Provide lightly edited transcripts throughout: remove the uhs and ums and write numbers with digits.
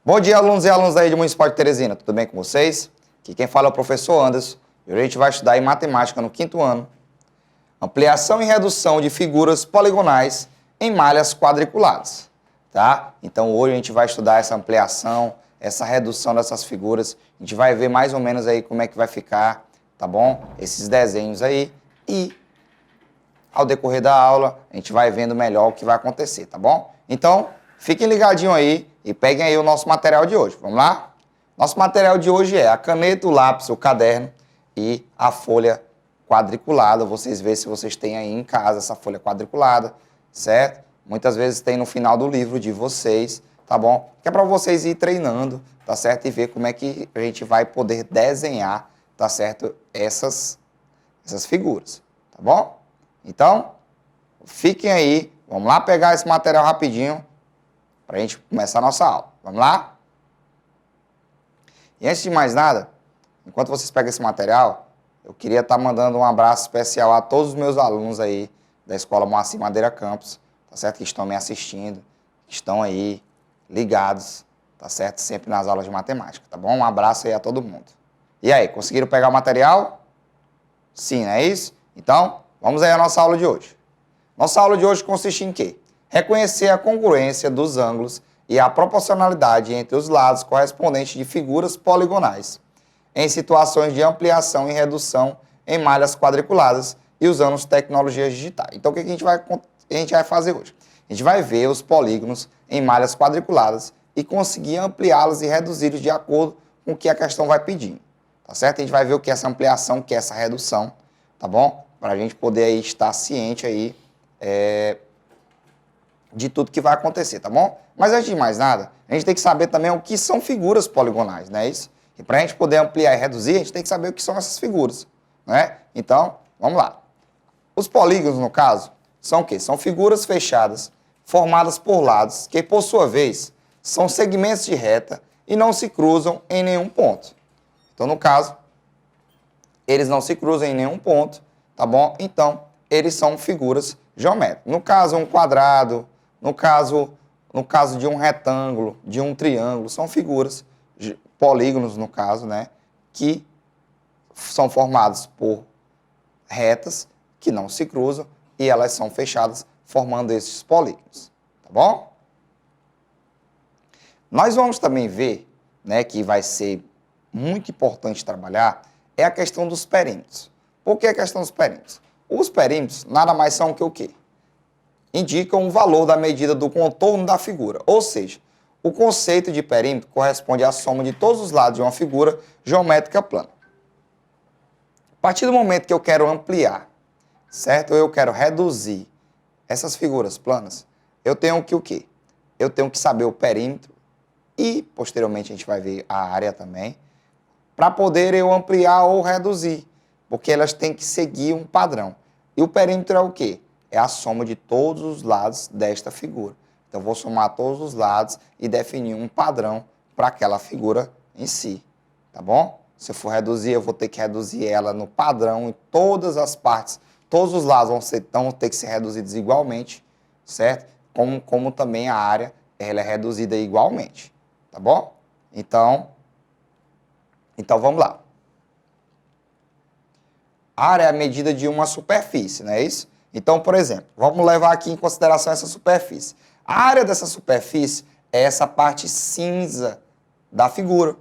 Bom dia, alunos e alunas da Rede Municipal de Teresina. Tudo bem com vocês? Aqui quem fala é o professor Anderson. E hoje a gente vai estudar em matemática no 5º ano. Ampliação e redução de figuras poligonais em malhas quadriculadas. Tá? Então hoje a gente vai estudar essa ampliação, essa redução dessas figuras. A gente vai ver mais ou menos aí como é que vai ficar, tá bom? Esses desenhos aí. E ao decorrer da aula a gente vai vendo melhor o que vai acontecer, tá bom? Então fiquem ligadinhos aí e peguem aí o nosso material de hoje. Vamos lá? Nosso material de hoje é a caneta, o lápis, o caderno e a folha quadriculada. Vocês veem se vocês têm aí em casa essa folha quadriculada, certo? Muitas vezes tem no final do livro de vocês, tá bom? Que é para vocês ir treinando, tá certo? E ver como é que a gente vai poder desenhar, tá certo? Essas figuras, tá bom? Então, fiquem aí. Vamos lá pegar esse material rapidinho para a gente começar a nossa aula. Vamos lá? E antes de mais nada, enquanto vocês pegam esse material, eu queria estar mandando um abraço especial a todos os meus alunos aí da Escola Moacir Madeira Campos, tá certo? Que estão me assistindo, que estão aí ligados, tá certo? Sempre nas aulas de matemática, tá bom? Um abraço aí a todo mundo. E aí, conseguiram pegar o material? Sim, não é isso? Então, vamos aí à nossa aula de hoje. Nossa aula de hoje consiste em quê? Reconhecer a congruência dos ângulos e a proporcionalidade entre os lados correspondentes de figuras poligonais, em situações de ampliação e redução em malhas quadriculadas e usando tecnologias digitais. Então, o que a gente vai fazer hoje? A gente vai ver os polígonos em malhas quadriculadas e conseguir ampliá-los e reduzi-los de acordo com o que a questão vai pedindo. Tá certo? A gente vai ver o que é essa ampliação, o que é essa redução, tá bom? Para a gente poder aí estar ciente aí de tudo que vai acontecer, tá bom? Mas antes de mais nada, a gente tem que saber também o que são figuras poligonais, não é isso? E para a gente poder ampliar e reduzir, a gente tem que saber o que são essas figuras, né? Então, vamos lá. Os polígonos, no caso, são o quê? São figuras fechadas, formadas por lados, que por sua vez, são segmentos de reta e não se cruzam em nenhum ponto. Então, no caso, eles não se cruzam em nenhum ponto, tá bom? Então, eles são figuras geométricas. No caso, um quadrado, no caso de um retângulo, de um triângulo, são figuras, polígonos no caso, né, que são formadas por retas que não se cruzam e elas são fechadas formando esses polígonos, tá bom? Nós vamos também ver, né, que vai ser muito importante trabalhar, é a questão dos perímetros. Por que a questão dos perímetros? Os perímetros nada mais são que o quê? Indicam o valor da medida do contorno da figura, ou seja, o conceito de perímetro corresponde à soma de todos os lados de uma figura geométrica plana. A partir do momento que eu quero ampliar, certo? Ou eu quero reduzir essas figuras planas, eu tenho que o quê? Eu tenho que saber o perímetro e, posteriormente, a gente vai ver a área também, para poder eu ampliar ou reduzir, porque elas têm que seguir um padrão. E o perímetro é o quê? É a soma de todos os lados desta figura. Então, eu vou somar todos os lados e definir um padrão para aquela figura em si, tá bom? Se eu for reduzir, eu vou ter que reduzir ela no padrão em todas as partes. Todos os lados vão ter que ser reduzidos igualmente, certo? Como também a área ela é reduzida igualmente, tá bom? Então vamos lá. A área é a medida de uma superfície, não é isso? Então, por exemplo, vamos levar aqui em consideração essa superfície. A área dessa superfície é essa parte cinza da figura,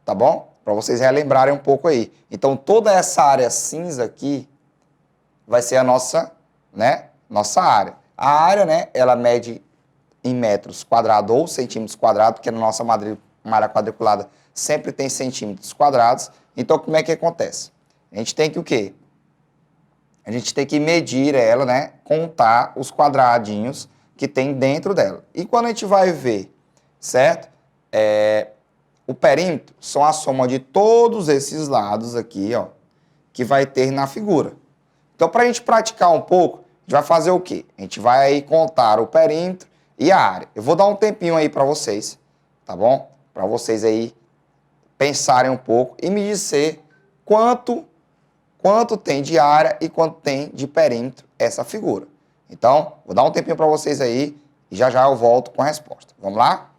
tá bom? Para vocês relembrarem um pouco aí. Então, toda essa área cinza aqui vai ser a nossa área. A área, né, ela mede em metros quadrados ou centímetros quadrados, porque na nossa malha quadriculada sempre tem centímetros quadrados. Então, como é que acontece? A gente tem que o quê? A gente tem que medir ela, né? Contar os quadradinhos que tem dentro dela. E quando a gente vai ver, certo? O perímetro são a soma de todos esses lados aqui, ó, que vai ter na figura. Então, para a gente praticar um pouco, a gente vai fazer o quê? A gente vai aí contar o perímetro e a área. Eu vou dar um tempinho aí para vocês, tá bom? Para vocês aí pensarem um pouco e me dizer quanto tem de área e quanto tem de perímetro essa figura. Então, vou dar um tempinho para vocês aí e já já eu volto com a resposta. Vamos lá?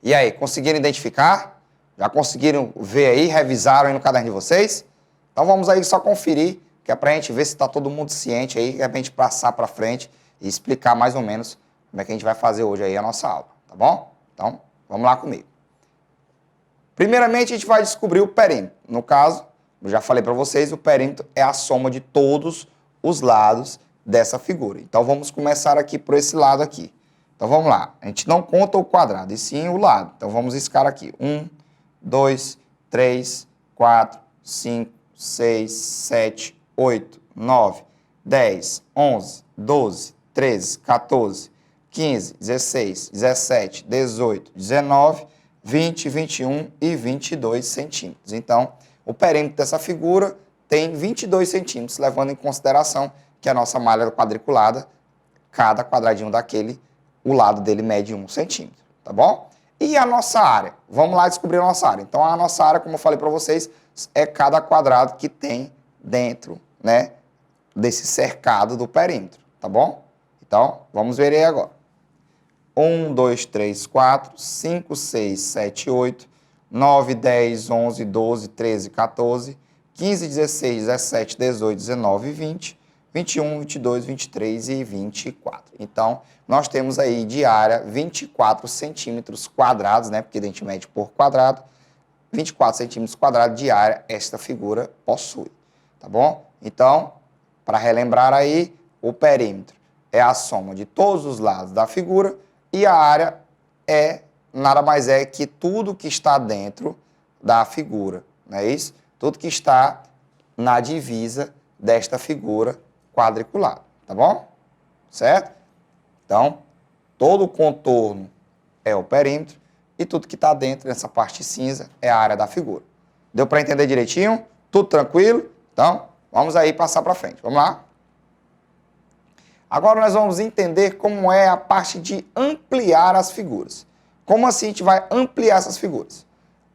E aí, conseguiram identificar? Já conseguiram ver aí, revisaram aí no caderno de vocês? Então vamos aí só conferir, que é para a gente ver se está todo mundo ciente aí, que é para a gente passar para frente e explicar mais ou menos como é que a gente vai fazer hoje aí a nossa aula, tá bom? Então, vamos lá comigo. Primeiramente, a gente vai descobrir o perímetro. No caso, eu já falei para vocês, o perímetro é a soma de todos os lados dessa figura. Então, vamos começar aqui por esse lado aqui. Então, vamos lá. A gente não conta o quadrado, e sim o lado. Então, vamos riscar aqui. 1, 2, 3, 4, 5, 6, 7, 8, 9, 10, 11, 12, 13, 14, 15, 16, 17, 18, 19, 20, 21 e 22 centímetros. Então, o perímetro dessa figura tem 22 centímetros, levando em consideração que a nossa malha quadriculada, cada quadradinho daquele, o lado dele mede 1 centímetro, tá bom? E a nossa área? Vamos lá descobrir a nossa área. Então, a nossa área, como eu falei para vocês, é cada quadrado que tem dentro, né, desse cercado do perímetro, tá bom? Então, vamos ver aí agora. 1, 2, 3, 4, 5, 6, 7, 8, 9, 10, 11, 12, 13, 14, 15, 16, 17, 18, 19, 20, 21, 22, 23 e 24. Então, nós temos aí de área 24 centímetros quadrados, né? Porque a gente mede por quadrado. 24 centímetros quadrados de área esta figura possui, tá bom? Então, para relembrar aí, o perímetro é a soma de todos os lados da figura e a área nada mais é que tudo que está dentro da figura, não é isso? Tudo que está na divisa desta figura quadriculada, tá bom? Certo? Então, todo o contorno é o perímetro e tudo que está dentro dessa parte cinza é a área da figura. Deu para entender direitinho? Tudo tranquilo? Então, vamos aí passar para frente. Vamos lá? Agora nós vamos entender como é a parte de ampliar as figuras. Como assim a gente vai ampliar essas figuras?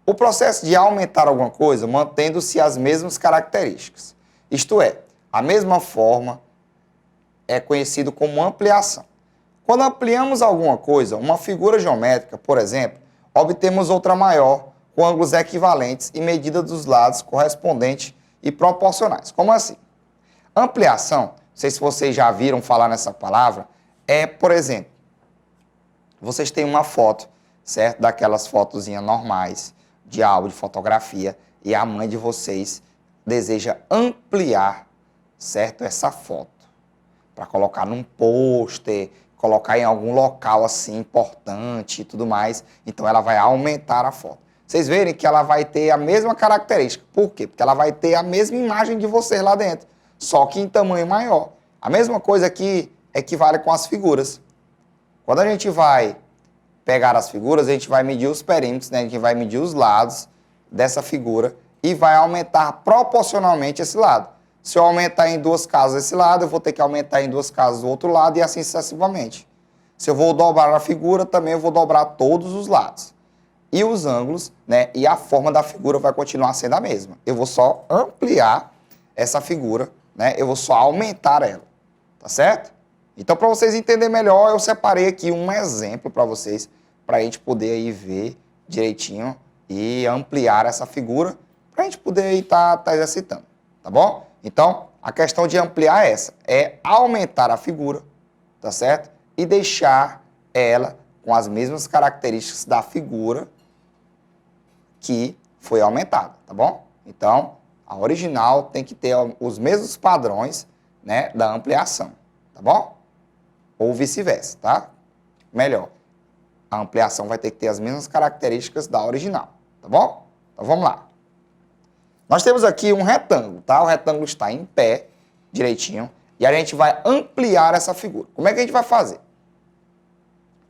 O processo de aumentar alguma coisa mantendo-se as mesmas características. Isto é, a mesma forma é conhecido como ampliação. Quando ampliamos alguma coisa, uma figura geométrica, por exemplo, obtemos outra maior, com ângulos equivalentes e medida dos lados correspondentes e proporcionais. Como assim? Ampliação, não sei se vocês já viram falar nessa palavra, é, por exemplo, vocês têm uma foto, certo? Daquelas fotozinhas normais, de álbum, de fotografia, e a mãe de vocês deseja ampliar, certo? Essa foto, para colocar num pôster, colocar em algum local assim importante e tudo mais. Então ela vai aumentar a foto. Vocês verem que ela vai ter a mesma característica. Por quê? Porque ela vai ter a mesma imagem de vocês lá dentro, só que em tamanho maior. A mesma coisa aqui equivale com as figuras. Quando a gente vai pegar as figuras, a gente vai medir os perímetros, né? A gente vai medir os lados dessa figura e vai aumentar proporcionalmente esse lado. Se eu aumentar em 2 casas esse lado, eu vou ter que aumentar em 2 casas o outro lado e assim sucessivamente. Se eu vou dobrar a figura, também eu vou dobrar todos os lados. E os ângulos, né? E a forma da figura vai continuar sendo a mesma. Eu vou só ampliar essa figura, né? Eu vou só aumentar ela, tá certo? Então, para vocês entenderem melhor, eu separei aqui um exemplo para vocês, para a gente poder aí ver direitinho e ampliar essa figura, para a gente poder estar exercitando, tá bom? Então, a questão de ampliar é essa, é aumentar a figura, tá certo? E deixar ela com as mesmas características da figura que foi aumentada, tá bom? Então, a original tem que ter os mesmos padrões, né, da ampliação, tá bom? Ou vice-versa, tá? Melhor, a ampliação vai ter que ter as mesmas características da original, tá bom? Então, vamos lá. Nós temos aqui um retângulo, tá? O retângulo está em pé, direitinho, e a gente vai ampliar essa figura. Como é que a gente vai fazer?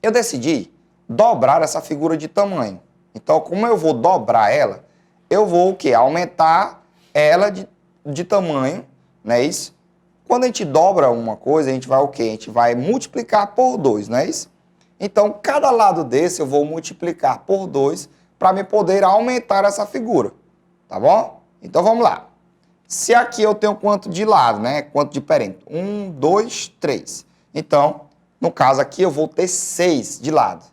Eu decidi dobrar essa figura de tamanho. Então, como eu vou dobrar ela, eu vou o quê? Aumentar ela de tamanho, não é isso? Quando a gente dobra uma coisa, a gente vai o quê? A gente vai multiplicar por 2, não é isso? Então, cada lado desse eu vou multiplicar por 2 para me poder aumentar essa figura, tá bom? Então, vamos lá. Se aqui eu tenho quanto de lado, né? Quanto de perímetro? 1, 2, 3. Então, no caso aqui, eu vou ter 6 de lado,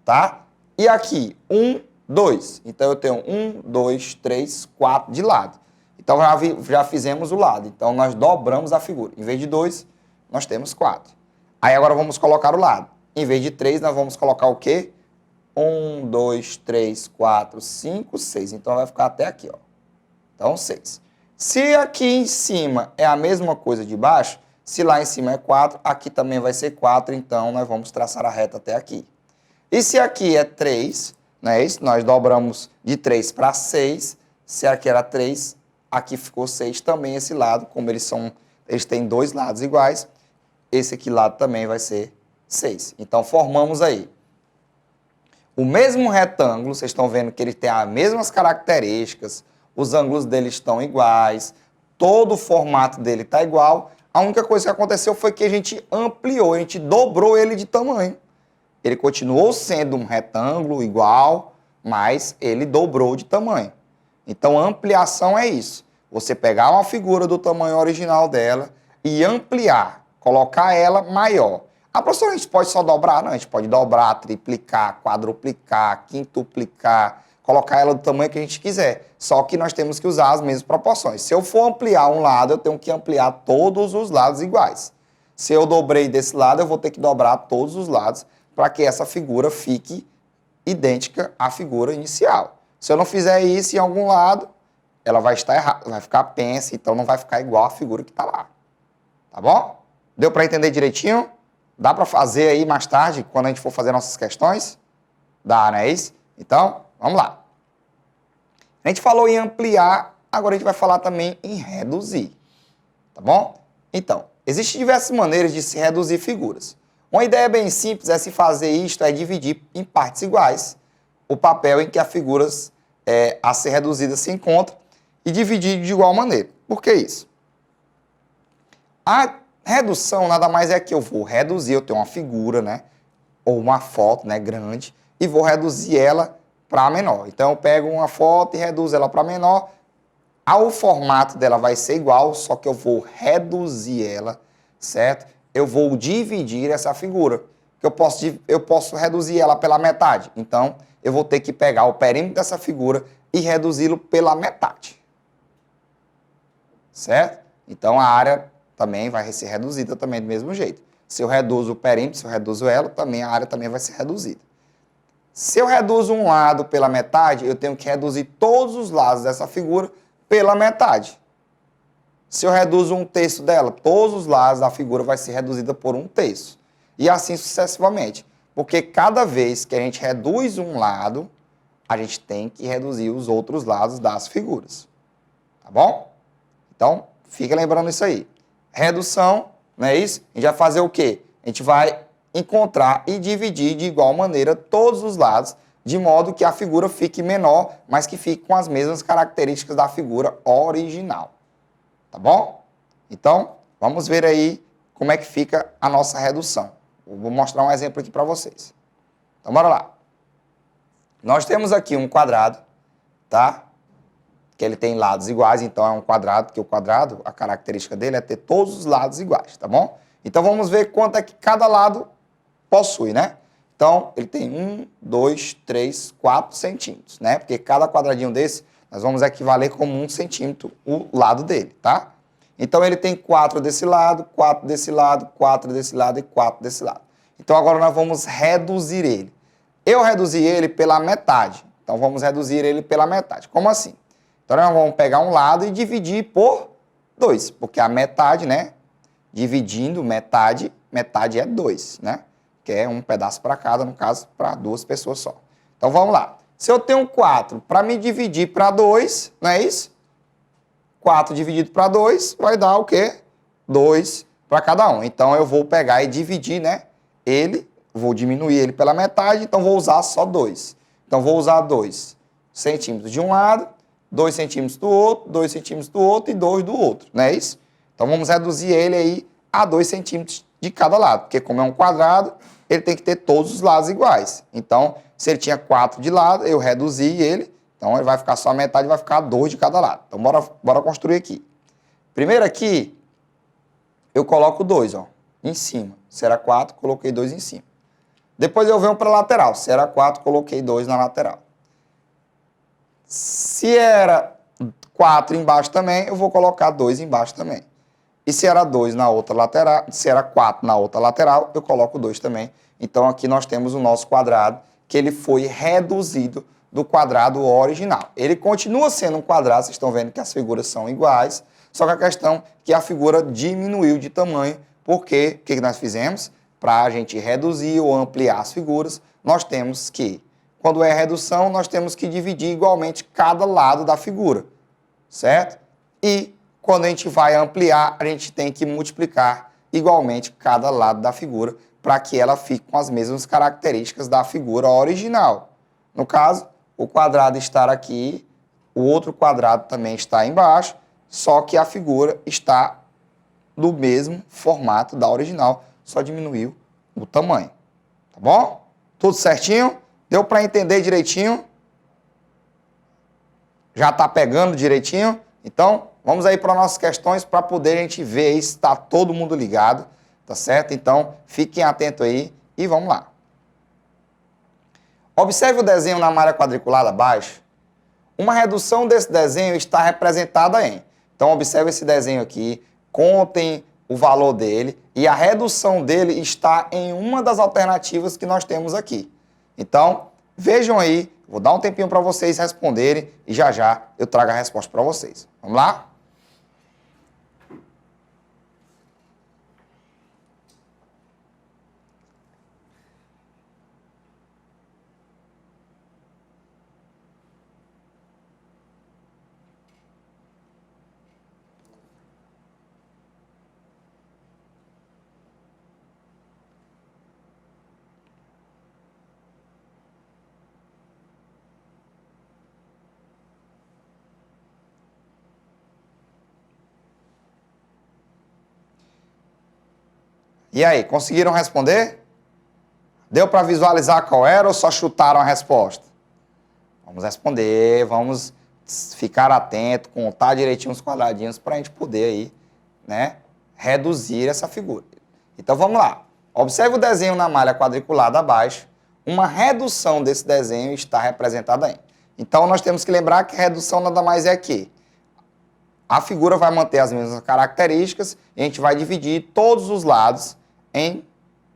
tá? E aqui, 1, 2. Então, eu tenho 1, 2, 3, 4 de lado. Então, já fizemos o lado. Então, nós dobramos a figura. Em vez de 2, nós temos 4. Aí, agora, vamos colocar o lado. Em vez de 3, nós vamos colocar o quê? 1, 2, 3, 4, 5, 6. Então, vai ficar até aqui, ó. Então, 6. Se aqui em cima é a mesma coisa de baixo, se lá em cima é 4, aqui também vai ser 4. Então, nós vamos traçar a reta até aqui. E se aqui é 3, né, nós dobramos de 3 para 6. Se aqui era 3, aqui ficou 6 também esse lado. Como eles têm dois lados iguais, esse aqui lado também vai ser 6. Então, formamos aí o mesmo retângulo. Vocês estão vendo que ele tem as mesmas características, os ângulos dele estão iguais, todo o formato dele está igual. A única coisa que aconteceu foi que a gente ampliou, a gente dobrou ele de tamanho. Ele continuou sendo um retângulo igual, mas ele dobrou de tamanho. Então, ampliação é isso. Você pegar uma figura do tamanho original dela e ampliar, colocar ela maior. Ah, professor, a gente pode só dobrar? Não, a gente pode dobrar, triplicar, quadruplicar, quintuplicar, colocar ela do tamanho que a gente quiser. Só que nós temos que usar as mesmas proporções. Se eu for ampliar um lado, eu tenho que ampliar todos os lados iguais. Se eu dobrei desse lado, eu vou ter que dobrar todos os lados para que essa figura fique idêntica à figura inicial. Se eu não fizer isso em algum lado, ela vai estar errada, vai ficar pensa, então não vai ficar igual a figura que está lá. Tá bom? Deu para entender direitinho? Dá para fazer aí mais tarde, quando a gente for fazer nossas questões? Dá, não é isso? Então, vamos lá. A gente falou em ampliar, agora a gente vai falar também em reduzir. Tá bom? Então, existem diversas maneiras de se reduzir figuras. Uma ideia bem simples é se fazer isto, é dividir em partes iguais o papel em que as figuras a ser reduzidas se encontram e dividir de igual maneira. Por que isso? A redução nada mais é que eu vou reduzir, eu tenho uma figura, né, ou uma foto, né, grande, e vou reduzir ela para menor. Então, eu pego uma foto e reduzo ela para menor. O formato dela vai ser igual, só que eu vou reduzir ela, certo? Eu vou dividir essa figura. Eu posso reduzir ela pela metade. Então, eu vou ter que pegar o perímetro dessa figura e reduzi-lo pela metade. Certo? Então, a área também vai ser reduzida também do mesmo jeito. Se eu reduzo o perímetro, se eu reduzo ela, também a área também vai ser reduzida. Se eu reduzo um lado pela metade, eu tenho que reduzir todos os lados dessa figura pela metade. Se eu reduzo um terço dela, todos os lados da figura vai ser reduzida por um terço. E assim sucessivamente. Porque cada vez que a gente reduz um lado, a gente tem que reduzir os outros lados das figuras. Tá bom? Então, fica lembrando isso aí. Redução, não é isso? A gente vai fazer o quê? A gente vai encontrar e dividir de igual maneira todos os lados, de modo que a figura fique menor, mas que fique com as mesmas características da figura original. Tá bom? Então, vamos ver aí como é que fica a nossa redução. Eu vou mostrar um exemplo aqui para vocês. Então, bora lá. Nós temos aqui um quadrado, tá? Que ele tem lados iguais, então é um quadrado, porque o quadrado, a característica dele é ter todos os lados iguais, tá bom? Então, vamos ver quanto é que cada lado possui, né? Então, ele tem 1, 2, 3, 4 centímetros, né? Porque cada quadradinho desse, nós vamos equivaler como 1 centímetro o lado dele, tá? Então, ele tem 4 desse lado, 4 desse lado, 4 desse lado e 4 desse lado. Então, agora nós vamos reduzir ele. Eu reduzi ele pela metade. Então, vamos reduzir ele pela metade. Como assim? Então, nós vamos pegar um lado e dividir por 2, porque a metade, né? Dividindo metade, metade é 2, né? Que é um pedaço para cada, no caso, para duas pessoas só. Então, vamos lá. Se eu tenho 4, para me dividir para 2, não é isso? 4 dividido para 2 vai dar o quê? 2 para cada um. Então, eu vou pegar e dividir, né? Ele, vou diminuir ele pela metade, então vou usar só 2. Então, vou usar 2 centímetros de um lado, 2 centímetros do outro, 2 centímetros do outro e 2 do outro, não é isso? Então, vamos reduzir ele aí a 2 centímetros de cada lado, porque como é um quadrado, ele tem que ter todos os lados iguais. Então, se ele tinha 4 de lado, eu reduzi ele, então ele vai ficar só a metade, vai ficar 2 de cada lado. Então, bora construir aqui. Primeiro aqui, eu coloco 2, ó, em cima. Se era 4, coloquei 2 em cima. Depois eu venho para a lateral. Se era 4, coloquei 2 na lateral. Se era 4 embaixo também, eu vou colocar 2 embaixo também. E se era 2 na outra lateral, se era 4 na outra lateral, eu coloco 2 também. Então aqui nós temos o nosso quadrado, que ele foi reduzido do quadrado original. Ele continua sendo um quadrado, vocês estão vendo que as figuras são iguais, só que a questão é que a figura diminuiu de tamanho, porque o que nós fizemos? Para a gente reduzir ou ampliar as figuras, nós temos que, quando é redução, nós temos que dividir igualmente cada lado da figura, certo? E quando a gente vai ampliar, a gente tem que multiplicar igualmente cada lado da figura para que ela fique com as mesmas características da figura original. No caso, o quadrado estar aqui, o outro quadrado também está embaixo, só que a figura está do mesmo formato da original, só diminuiu o tamanho. Tá bom? Tudo certinho? Deu para entender direitinho? Já está pegando direitinho? Então, vamos aí para nossas questões para poder a gente ver aí se está todo mundo ligado, tá certo? Então, fiquem atentos aí e vamos lá. Observe o desenho na malha quadriculada abaixo. Uma redução desse desenho está representada em. Então, observe esse desenho aqui, contem o valor dele e a redução dele está em uma das alternativas que nós temos aqui. Então, vejam aí, vou dar um tempinho para vocês responderem e já já eu trago a resposta para vocês. Vamos lá? E aí, conseguiram responder? Deu para visualizar qual era ou só chutaram a resposta? Vamos responder, vamos ficar atento, contar direitinho os quadradinhos para a gente poder aí, né, reduzir essa figura. Então vamos lá. Observe o desenho na malha quadriculada abaixo. Uma redução desse desenho está representada em. Então nós temos que lembrar que redução nada mais é que a figura vai manter as mesmas características e a gente vai dividir todos os lados em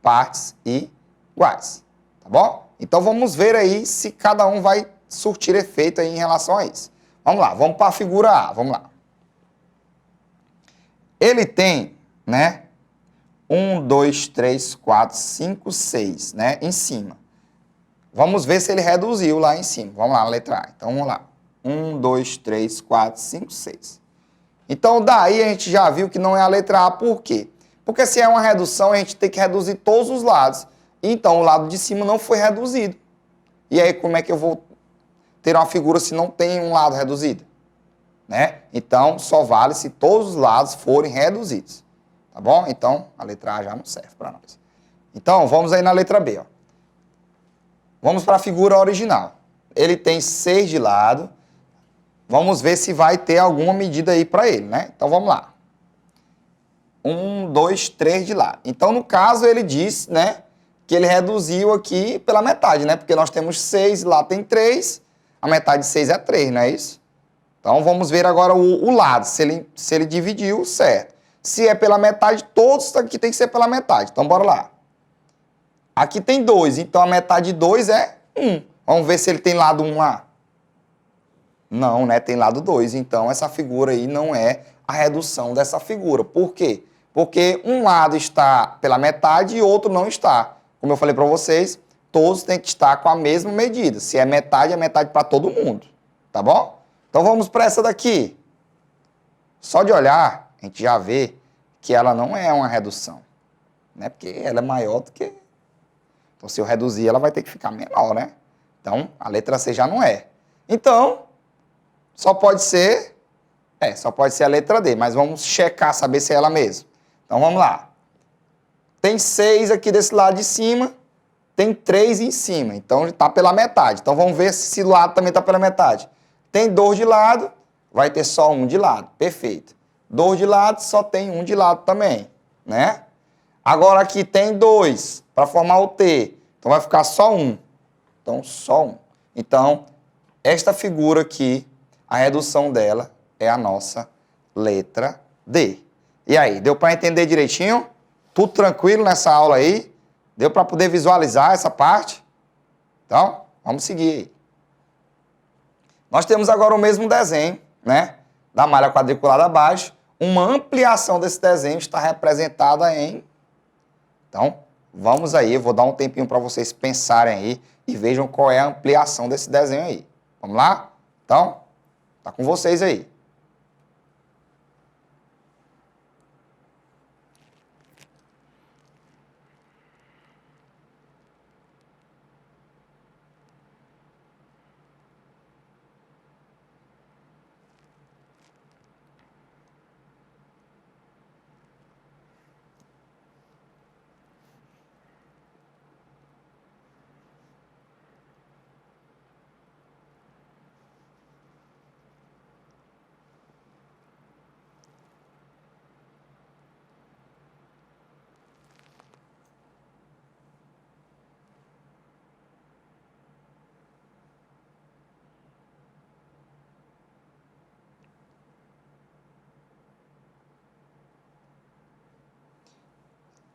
partes iguais, tá bom? Então vamos ver aí se cada um vai surtir efeito aí em relação a isso. Vamos lá, vamos para a figura A, vamos lá. Ele tem, né, 1, 2, 3, 4, 5, 6, né, em cima. Vamos ver se ele reduziu lá em cima. Vamos lá, letra A. Então vamos lá. 1, 2, 3, 4, 5, 6. Então daí a gente já viu que não é a letra A, por quê? Porque se é uma redução, a gente tem que reduzir todos os lados. Então, o lado de cima não foi reduzido. E aí, como é que eu vou ter uma figura se não tem um lado reduzido? Né? Então, só vale se todos os lados forem reduzidos. Tá bom? Então, a letra A já não serve para nós. Então, vamos aí na letra B. Ó. Vamos para a figura original. Ele tem 6 de lado. Vamos ver se vai ter alguma medida aí para ele, né? Então, vamos lá. 1, 2, 3 de lado. Então, no caso, ele diz, né, que ele reduziu aqui pela metade, né? Porque nós temos 6, lá tem 3, a metade de 6 é 3, não é isso? Então, vamos ver agora o lado, se ele dividiu, certo. Se é pela metade, todos aqui tem que ser pela metade. Então, bora lá. Aqui tem 2, então a metade de 2 é 1. Vamos ver se ele tem lado 1 lá. Não, né? Tem lado 2. Então, essa figura aí não é a redução dessa figura. Por quê? Porque um lado está pela metade e outro não está. Como eu falei para vocês, todos têm que estar com a mesma medida. Se é metade para todo mundo. Tá bom? Então vamos para essa daqui. Só de olhar, a gente já vê que ela não é uma redução. Né? Porque ela é maior do que... Então se eu reduzir, ela vai ter que ficar menor, né? Então a letra C já não é. Então, só pode ser a letra D. Mas vamos checar, saber se é ela mesma. Então vamos lá. Tem 6 aqui desse lado de cima, tem 3 em cima, então está pela metade. Então vamos ver se o lado também está pela metade. Tem 2 de lado, vai ter só 1 de lado, perfeito. 2 de lado, só tem 1 de lado também, né? Agora aqui tem 2 para formar o T, Então vai ficar só um. Então, só um. Então, esta figura aqui, a redução dela é a nossa letra D. E aí, deu para entender direitinho? Tudo tranquilo nessa aula aí? Deu para poder visualizar essa parte? Então, vamos seguir aí. Nós temos agora o mesmo desenho, né? Da malha quadriculada abaixo. Uma ampliação desse desenho está representada em... Então, vamos aí, eu vou dar um tempinho para vocês pensarem aí e vejam qual é a ampliação desse desenho aí. Vamos lá? Então, tá com vocês aí.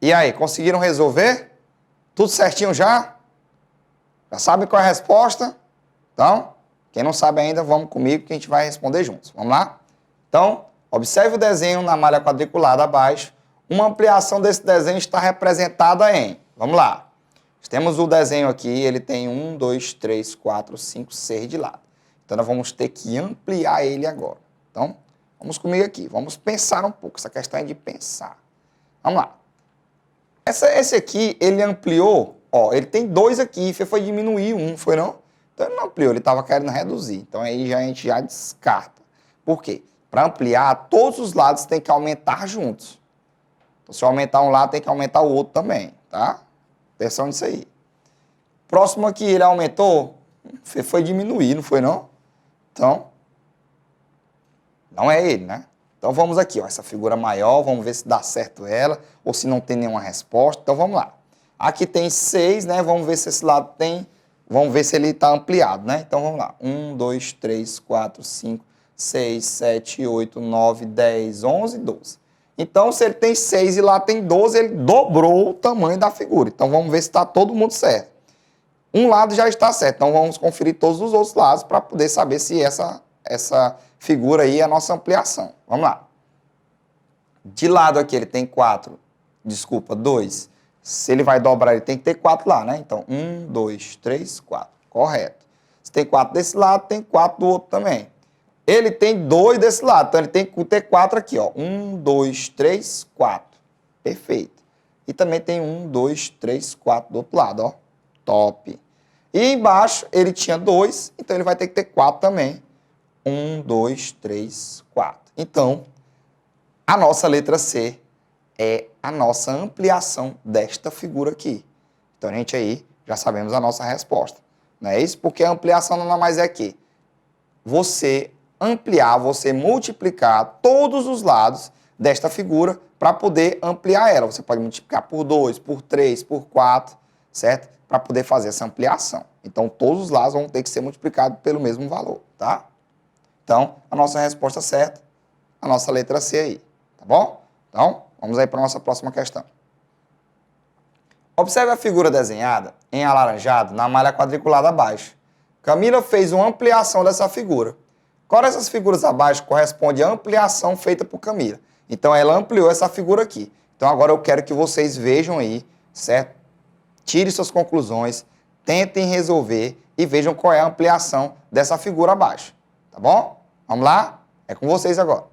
E aí, conseguiram resolver? Tudo certinho já? Já sabem qual é a resposta? Então, quem não sabe ainda, vamos comigo que a gente vai responder juntos. Vamos lá? Então, observe o desenho na malha quadriculada abaixo. Uma ampliação desse desenho está representada em... Vamos lá. Temos o desenho aqui, ele tem 1, 2, 3, 4, 5, 6 de lado. Então, nós vamos ter que ampliar ele agora. Então, vamos comigo aqui. Vamos pensar um pouco. Essa questão é de pensar. Vamos lá. Esse aqui, ele ampliou, ó, ele tem 2 aqui, foi diminuir um, foi não? Então ele não ampliou, ele estava querendo reduzir. Então aí a gente já descarta. Por quê? Para ampliar, todos os lados tem que aumentar juntos. Então se eu aumentar um lado, tem que aumentar o outro também, tá? Atenção nisso aí. Próximo aqui, ele aumentou, foi diminuir, não foi não? Então, não é ele, né? Então vamos aqui, ó, essa figura maior, vamos ver se dá certo ela, ou se não tem nenhuma resposta. Então vamos lá. Aqui tem 6, né? Vamos ver se esse lado tem, vamos ver se ele está ampliado, né? Então vamos lá. 1, 2, 3, 4, 5, 6, 7, 8, 9, 10, 11, 12. Então se ele tem 6 e lá tem 12, ele dobrou o tamanho da figura. Então vamos ver se está todo mundo certo. Um lado já está certo, então vamos conferir todos os outros lados para poder saber se essa figura aí é a nossa ampliação. Vamos lá. De lado aqui ele tem 2. Se ele vai dobrar, ele tem que ter 4 lá, né? Então, 1, 2, 3, 4. Correto. Se tem 4 desse lado, tem 4 do outro também. Ele tem 2 desse lado, então ele tem que ter 4 aqui, ó. 1, 2, 3, 4. Perfeito. E também tem 1, 2, 3, 4 do outro lado, ó. Top. E embaixo ele tinha 2, então ele vai ter que ter 4 também. 1, 2, 3, 4. Então, a nossa letra C é a nossa ampliação desta figura aqui. Então, a gente aí já sabemos a nossa resposta. Não é isso? Porque a ampliação nada mais é que você ampliar, você multiplicar todos os lados desta figura para poder ampliar ela. Você pode multiplicar por 2, por 3, por 4, certo? Para poder fazer essa ampliação. Então, todos os lados vão ter que ser multiplicados pelo mesmo valor, tá? Então, a nossa resposta certa, a nossa letra C aí, tá bom? Então, vamos aí para a nossa próxima questão. Observe a figura desenhada em alaranjado na malha quadriculada abaixo. Camila fez uma ampliação dessa figura. Qual dessas figuras abaixo corresponde à ampliação feita por Camila? Então, ela ampliou essa figura aqui. Então, agora eu quero que vocês vejam aí, certo? Tire suas conclusões, tentem resolver e vejam qual é a ampliação dessa figura abaixo. Tá bom? Vamos lá? É com vocês agora.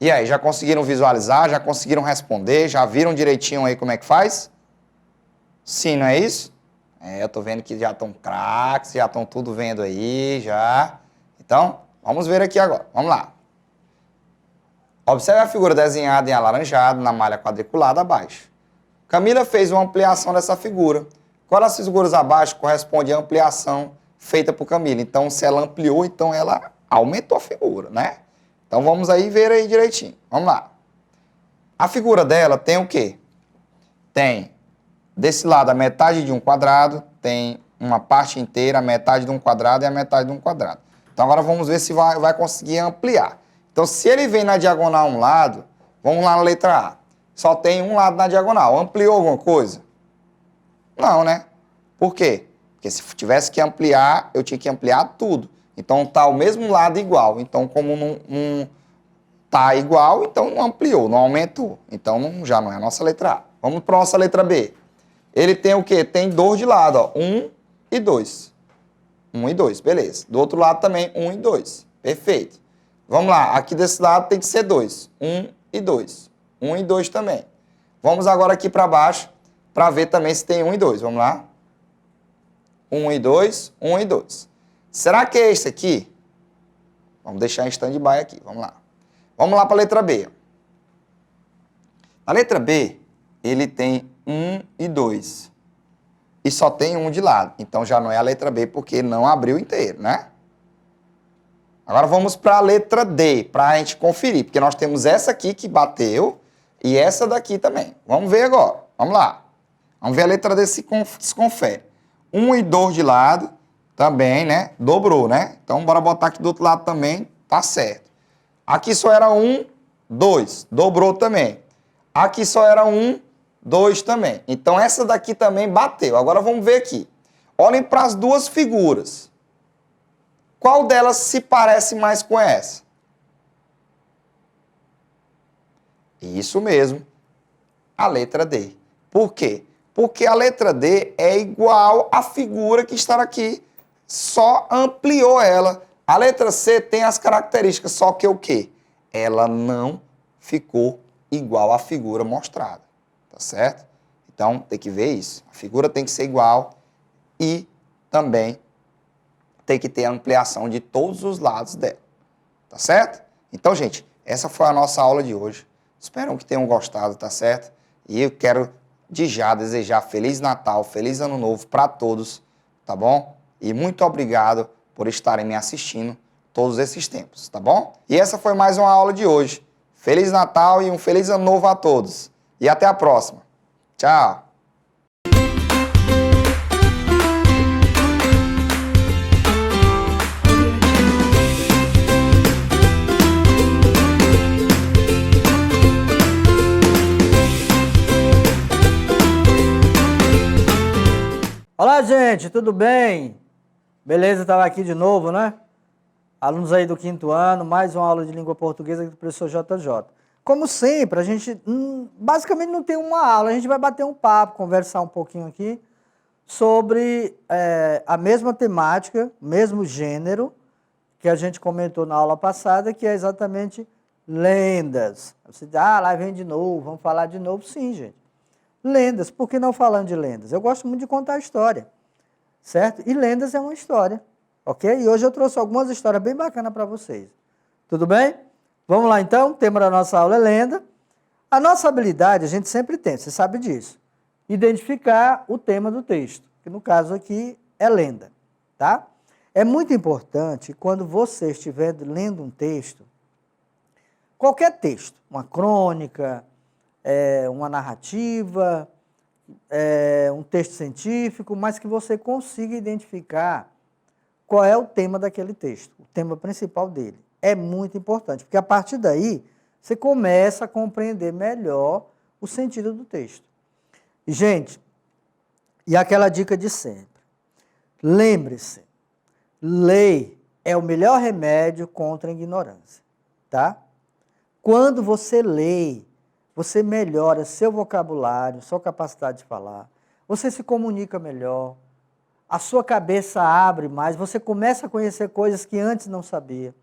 E aí, já conseguiram visualizar? Já conseguiram responder? Já viram direitinho aí como é que faz? Sim, não é isso? Eu tô vendo que já estão craques, já estão tudo vendo aí, já. Então, vamos ver aqui agora. Vamos lá. Observe a figura desenhada em alaranjado na malha quadriculada abaixo. Camila fez uma ampliação dessa figura. Qual das figuras abaixo corresponde à ampliação feita por Camila? Então, se ela ampliou, então ela aumentou a figura, né? Então, vamos aí ver aí direitinho. Vamos lá. A figura dela tem o quê? Tem, desse lado, a metade de um quadrado, tem uma parte inteira, a metade de um quadrado e a metade de um quadrado. Então, agora vamos ver se vai conseguir ampliar. Então, se ele vem na diagonal um lado, vamos lá na letra A. Só tem um lado na diagonal. Ampliou alguma coisa? Não, né? Por quê? Porque se tivesse que ampliar, eu tinha que ampliar tudo. Então, tá o mesmo lado igual. Então, como não tá igual, então não ampliou, não aumentou. Então, já não é a nossa letra A. Vamos para a nossa letra B. Ele tem o quê? Tem 2 de lado, ó. 1 e 2. 1 e 2, beleza. Do outro lado também, 1 e 2. Perfeito. Vamos lá, aqui desse lado tem que ser 2. 1 e 2. 1 e 2 também. Vamos agora aqui para baixo, para ver também se tem 1 e 2. Vamos lá. 1 e 2, 1 e 2. Será que é esse aqui? Vamos deixar em stand-by aqui, vamos lá. Vamos lá para a letra B. A letra B, ele tem 1 e 2. E só tem 1 de lado. Então já não é a letra B porque não abriu inteiro, né? Agora vamos para a letra D, para a gente conferir. Porque nós temos essa aqui que bateu e essa daqui também. Vamos ver agora. Vamos lá. Vamos ver a letra D se confere. 1 e 2 de lado também, né? Dobrou, né? Então bora botar aqui do outro lado também. Tá certo. Aqui só era 1, 2. Dobrou também. Aqui só era 1, 2 também. Então essa daqui também bateu. Agora vamos ver aqui. Olhem para as duas figuras. Qual delas se parece mais com essa? Isso mesmo. A letra D. Por quê? Porque a letra D é igual à figura que está aqui. Só ampliou ela. A letra C tem as características, só que o quê? Ela não ficou igual à figura mostrada. Tá certo? Então, tem que ver isso. A figura tem que ser igual e também tem que ter a ampliação de todos os lados dela. Tá certo? Então, gente, essa foi a nossa aula de hoje. Espero que tenham gostado, tá certo? E eu quero de já desejar Feliz Natal, Feliz Ano Novo para todos, tá bom? E muito obrigado por estarem me assistindo todos esses tempos, tá bom? E essa foi mais uma aula de hoje. Feliz Natal e um Feliz Ano Novo a todos. E até a próxima. Tchau! Olá, gente, tudo bem? Beleza, estava aqui de novo, né? Alunos aí do 5º ano, mais uma aula de língua portuguesa aqui do professor JJ. Como sempre, a gente basicamente não tem uma aula, a gente vai bater um papo, conversar um pouquinho aqui sobre a mesma temática, mesmo gênero que a gente comentou na aula passada, que é exatamente lendas. Você diz, lá vem de novo, vamos falar de novo. Sim, gente. Lendas, por que não falando de lendas? Eu gosto muito de contar história, certo? E lendas é uma história, ok? E hoje eu trouxe algumas histórias bem bacanas para vocês. Tudo bem? Vamos lá então, o tema da nossa aula é lenda. A nossa habilidade, a gente sempre tem, você sabe disso, identificar o tema do texto, que no caso aqui é lenda, tá? É muito importante, quando você estiver lendo um texto, qualquer texto, uma crônica, uma narrativa, um texto científico, mas que você consiga identificar qual é o tema daquele texto, o tema principal dele. É muito importante, porque a partir daí você começa a compreender melhor o sentido do texto. E, gente, e aquela dica de sempre, lembre-se, lei é o melhor remédio contra a ignorância, tá? Quando você lê, você melhora seu vocabulário, sua capacidade de falar, você se comunica melhor, a sua cabeça abre mais, você começa a conhecer coisas que antes não sabia.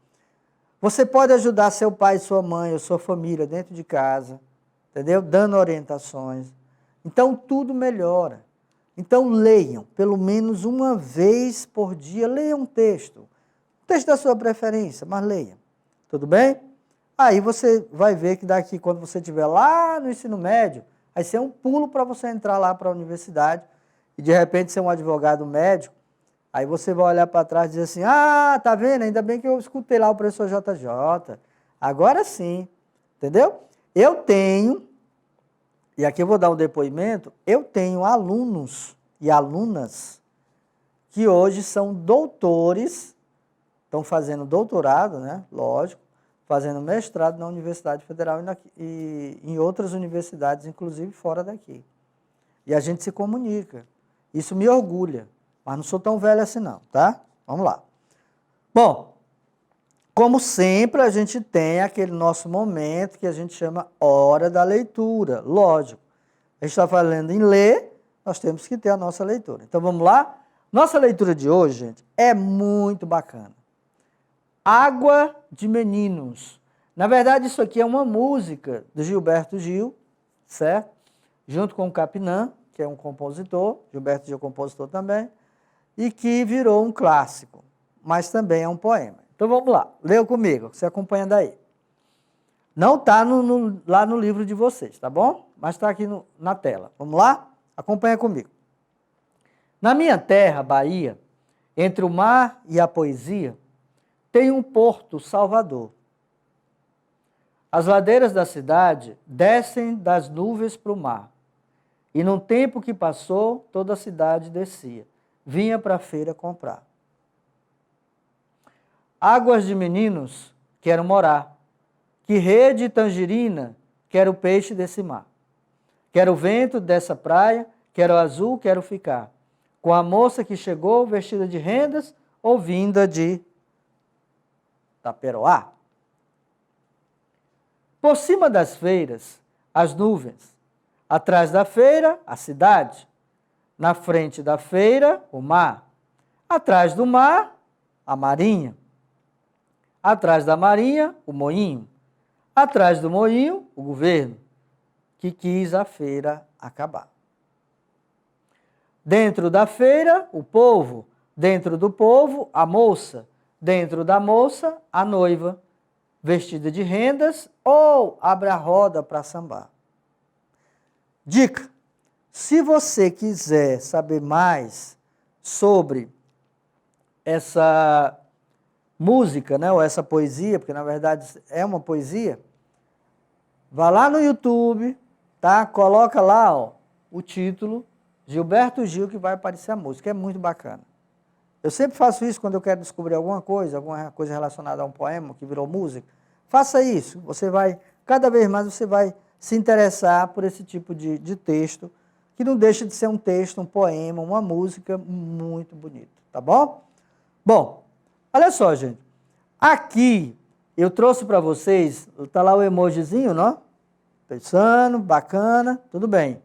Você pode ajudar seu pai, sua mãe ou sua família dentro de casa, entendeu? Dando orientações. Então, tudo melhora. Então, leiam, pelo menos uma vez por dia, leiam um texto. Um texto da sua preferência, mas leiam. Tudo bem? Aí você vai ver que daqui, quando você estiver lá no ensino médio, vai ser um pulo para você entrar lá para a universidade e, de repente, ser um advogado médico. Aí você vai olhar para trás e dizer assim, ah, tá vendo? Ainda bem que eu escutei lá o professor JJ. Agora sim, entendeu? Eu tenho, e aqui eu vou dar um depoimento, eu tenho alunos e alunas que hoje são doutores, estão fazendo doutorado, né? Lógico, fazendo mestrado na Universidade Federal e em outras universidades, inclusive fora daqui. E a gente se comunica. Isso me orgulha. Mas não sou tão velho assim não, tá? Vamos lá. Bom, como sempre, a gente tem aquele nosso momento que a gente chama hora da leitura. Lógico, a gente está falando em ler, nós temos que ter a nossa leitura. Então, vamos lá? Nossa leitura de hoje, gente, é muito bacana. Água de Meninos. Na verdade, isso aqui é uma música do Gilberto Gil, certo? Junto com o Capinã, que é um compositor, Gilberto Gil é compositor também, e que virou um clássico, mas também é um poema. Então vamos lá, leia comigo, você acompanha daí. Não está lá no livro de vocês, tá bom? Mas está aqui na tela. Vamos lá? Acompanha comigo. Na minha terra, Bahia, entre o mar e a poesia, tem um porto Salvador. As ladeiras da cidade descem das nuvens para o mar, e num tempo que passou, toda a cidade descia. Vinha para a feira comprar. Águas de Meninos, quero morar. Que rede tangerina, quero peixe desse mar. Quero o vento dessa praia, quero azul, quero ficar. Com a moça que chegou vestida de rendas ou vinda de Taperoá. Por cima das feiras, as nuvens. Atrás da feira, a cidade. Na frente da feira, o mar. Atrás do mar, a marinha. Atrás da marinha, o moinho. Atrás do moinho, o governo, que quis a feira acabar. Dentro da feira, o povo. Dentro do povo, a moça. Dentro da moça, a noiva, vestida de rendas ou abre a roda para sambar. Dica: se você quiser saber mais sobre essa música, né, ou essa poesia, porque na verdade é uma poesia, vá lá no YouTube, tá? Coloca lá, ó, o título, Gilberto Gil, que vai aparecer a música. É muito bacana. Eu sempre faço isso quando eu quero descobrir alguma coisa relacionada a um poema que virou música. Faça isso. Você vai, cada vez mais você vai se interessar por esse tipo de texto, que não deixa de ser um texto, um poema, uma música muito bonita, tá bom? Bom, olha só, gente. Aqui eu trouxe para vocês, tá lá o emojizinho, não? Pensando, bacana, tudo bem.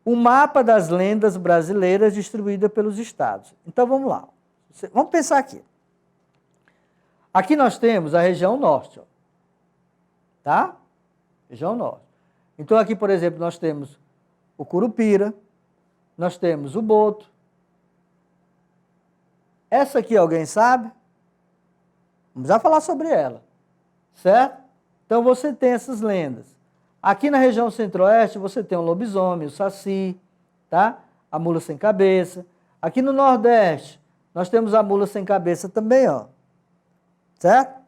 O mapa das lendas brasileiras distribuída pelos estados. Então vamos lá. Vamos pensar aqui. Aqui nós temos a região norte, ó. Tá? Região norte. Então aqui, por exemplo, nós temos o Curupira, nós temos o Boto. Essa aqui alguém sabe? Vamos já falar sobre ela, certo? Então você tem essas lendas. Aqui na região centro-oeste você tem o lobisomem, o saci, tá? A mula sem cabeça. Aqui no nordeste nós temos a mula sem cabeça também, ó. Certo?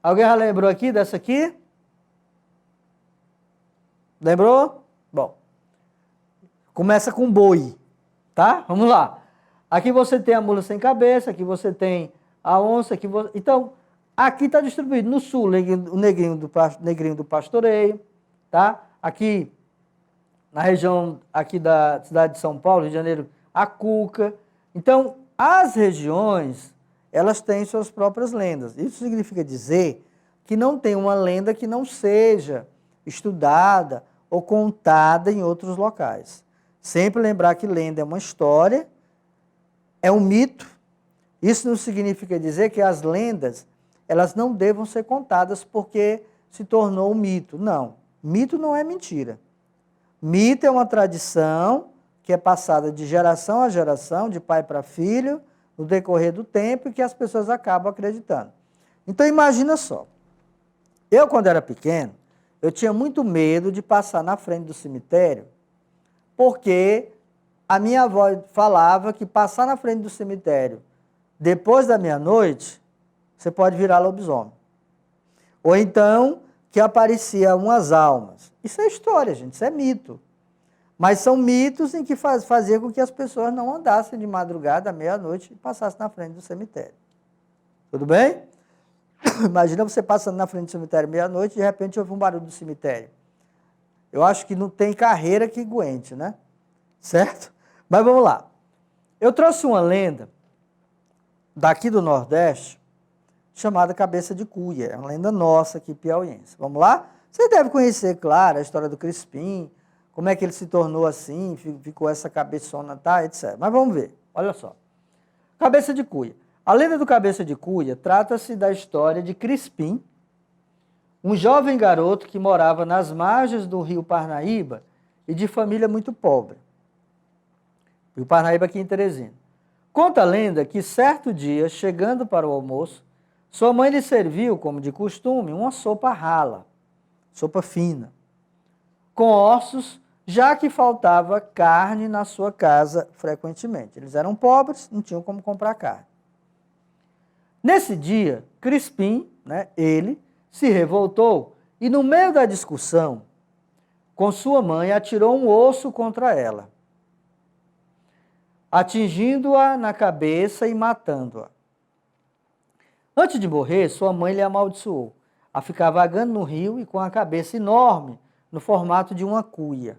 Alguém já lembrou aqui dessa aqui? Lembrou? Bom. Começa com boi, tá? Vamos lá. Aqui você tem a mula sem cabeça, aqui você tem a onça, aqui você... Então, aqui está distribuído. No sul, o negrinho do pastoreio, tá? Aqui, na região aqui da cidade de São Paulo, Rio de Janeiro, a cuca. Então, as regiões, elas têm suas próprias lendas. Isso significa dizer que não tem uma lenda que não seja estudada ou contada em outros locais. Sempre lembrar que lenda é uma história, é um mito. Isso não significa dizer que as lendas, elas não devam ser contadas porque se tornou um mito. Não, mito não é mentira. Mito é uma tradição que é passada de geração a geração, de pai para filho, no decorrer do tempo, e que as pessoas acabam acreditando. Então imagina só, eu quando era pequeno, eu tinha muito medo de passar na frente do cemitério, porque a minha avó falava que passar na frente do cemitério depois da meia-noite, você pode virar lobisomem. Ou então, que aparecia umas almas. Isso é história, gente, isso é mito. Mas são mitos em que fazia com que as pessoas não andassem de madrugada, à meia-noite, e passassem na frente do cemitério. Tudo bem? Imagina você passando na frente do cemitério meia-noite e de repente ouve um barulho do cemitério. Eu acho que não tem carreira que aguente, né? Certo? Mas vamos lá. Eu trouxe uma lenda daqui do Nordeste, chamada Cabeça de Cuia. É uma lenda nossa aqui, piauiense. Vamos lá? Você deve conhecer, claro, a história do Crispim, como é que ele se tornou assim, ficou essa cabeçona, tá, etc. Mas vamos ver. Olha só. Cabeça de Cuia. A lenda do Cabeça de Cuia trata-se da história de Crispim, um jovem garoto que morava nas margens do rio Parnaíba e de família muito pobre. Rio Parnaíba aqui em Teresina. Conta a lenda que certo dia, chegando para o almoço, sua mãe lhe serviu, como de costume, uma sopa rala, sopa fina, com ossos, já que faltava carne na sua casa frequentemente. Eles eram pobres, não tinham como comprar carne. Nesse dia, Crispim, ele, se revoltou e, no meio da discussão com sua mãe, atirou um osso contra ela, atingindo-a na cabeça e matando-a. Antes de morrer, sua mãe lhe amaldiçoou a ficar vagando no rio e com a cabeça enorme, no formato de uma cuia,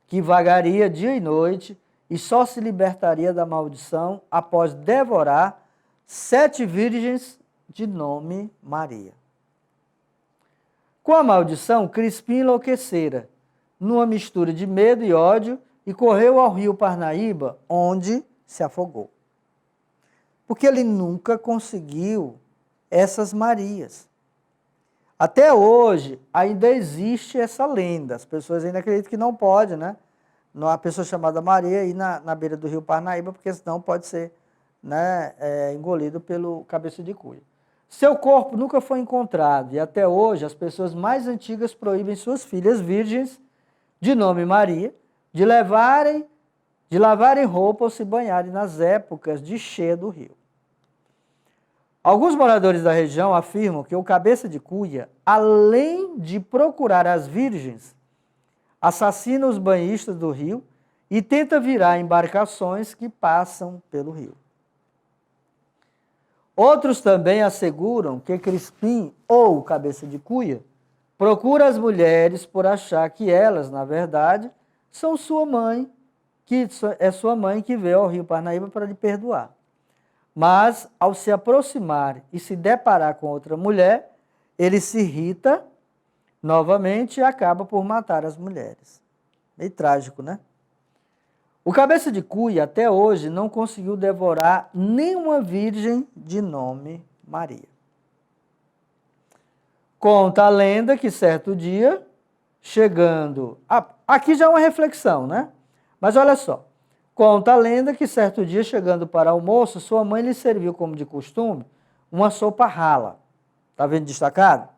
que vagaria dia e noite e só se libertaria da maldição após devorar 7 virgens de nome Maria. Com a maldição, Crispim enlouquecera, numa mistura de medo e ódio, e correu ao rio Parnaíba, onde se afogou. Porque ele nunca conseguiu essas Marias. Até hoje, ainda existe essa lenda. As pessoas ainda acreditam que não pode, né? Uma pessoa chamada Maria ir na beira do rio Parnaíba, porque senão pode ser engolido pelo Cabeça de Cuia. Seu corpo nunca foi encontrado e até hoje as pessoas mais antigas proíbem suas filhas virgens, de nome Maria, de lavarem roupa ou se banharem nas épocas de cheia do rio. Alguns moradores da região afirmam que o Cabeça de Cuia, além de procurar as virgens, assassina os banhistas do rio e tenta virar embarcações que passam pelo rio. Outros também asseguram que Crispim, ou Cabeça de Cuia, procura as mulheres por achar que elas, na verdade, são sua mãe, que é sua mãe que veio ao rio Parnaíba para lhe perdoar. Mas, ao se aproximar e se deparar com outra mulher, ele se irrita novamente e acaba por matar as mulheres. Meio trágico, né? O Cabeça de Cuia, até hoje, não conseguiu devorar nenhuma virgem de nome Maria. Conta a lenda que certo dia, chegando... aqui já é uma reflexão, né? Mas olha só. Conta a lenda que certo dia, chegando para almoço, sua mãe lhe serviu, como de costume, uma sopa rala. Está vendo destacado?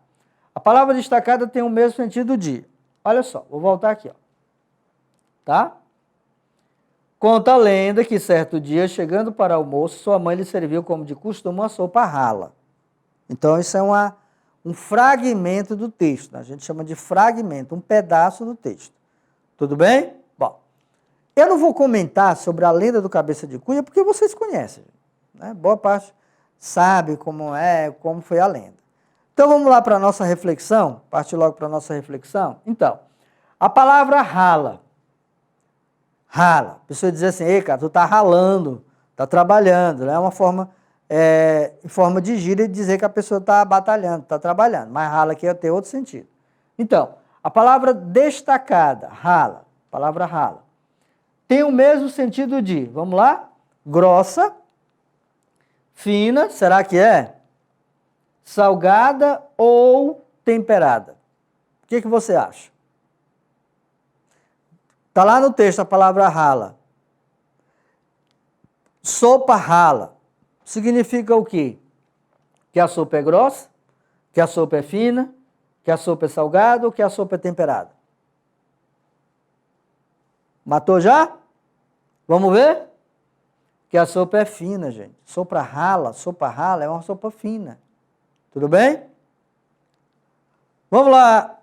A palavra destacada tem o mesmo sentido de... Olha só, vou voltar aqui. Ó. Tá? Conta a lenda que certo dia, chegando para almoço, sua mãe lhe serviu, como de costume, uma sopa rala. Então, isso é um fragmento do texto. A gente chama de fragmento, um pedaço do texto. Tudo bem? Bom, eu não vou comentar sobre a lenda do Cabeça de Cuia, porque vocês conhecem. Né? Boa parte sabe como foi a lenda. Então, vamos lá para a nossa reflexão. Partir logo para a nossa reflexão. Então, a palavra rala. Rala. A pessoa diz assim, ei, cara, tu tá ralando, tá trabalhando. É uma forma, em forma de gíria de dizer que a pessoa está batalhando, está trabalhando. Mas rala aqui tem outro sentido. Então, a palavra destacada, rala, palavra rala, tem o mesmo sentido de, vamos lá? Grossa, fina, será que é? salgada ou temperada? O que você acha? Está lá no texto a palavra rala. Sopa rala. Significa o quê? Que a sopa é grossa? Que a sopa é fina? Que a sopa é salgada ou que a sopa é temperada? Matou já? Vamos ver? Que a sopa é fina, gente. Sopa rala é uma sopa fina. Tudo bem? Vamos lá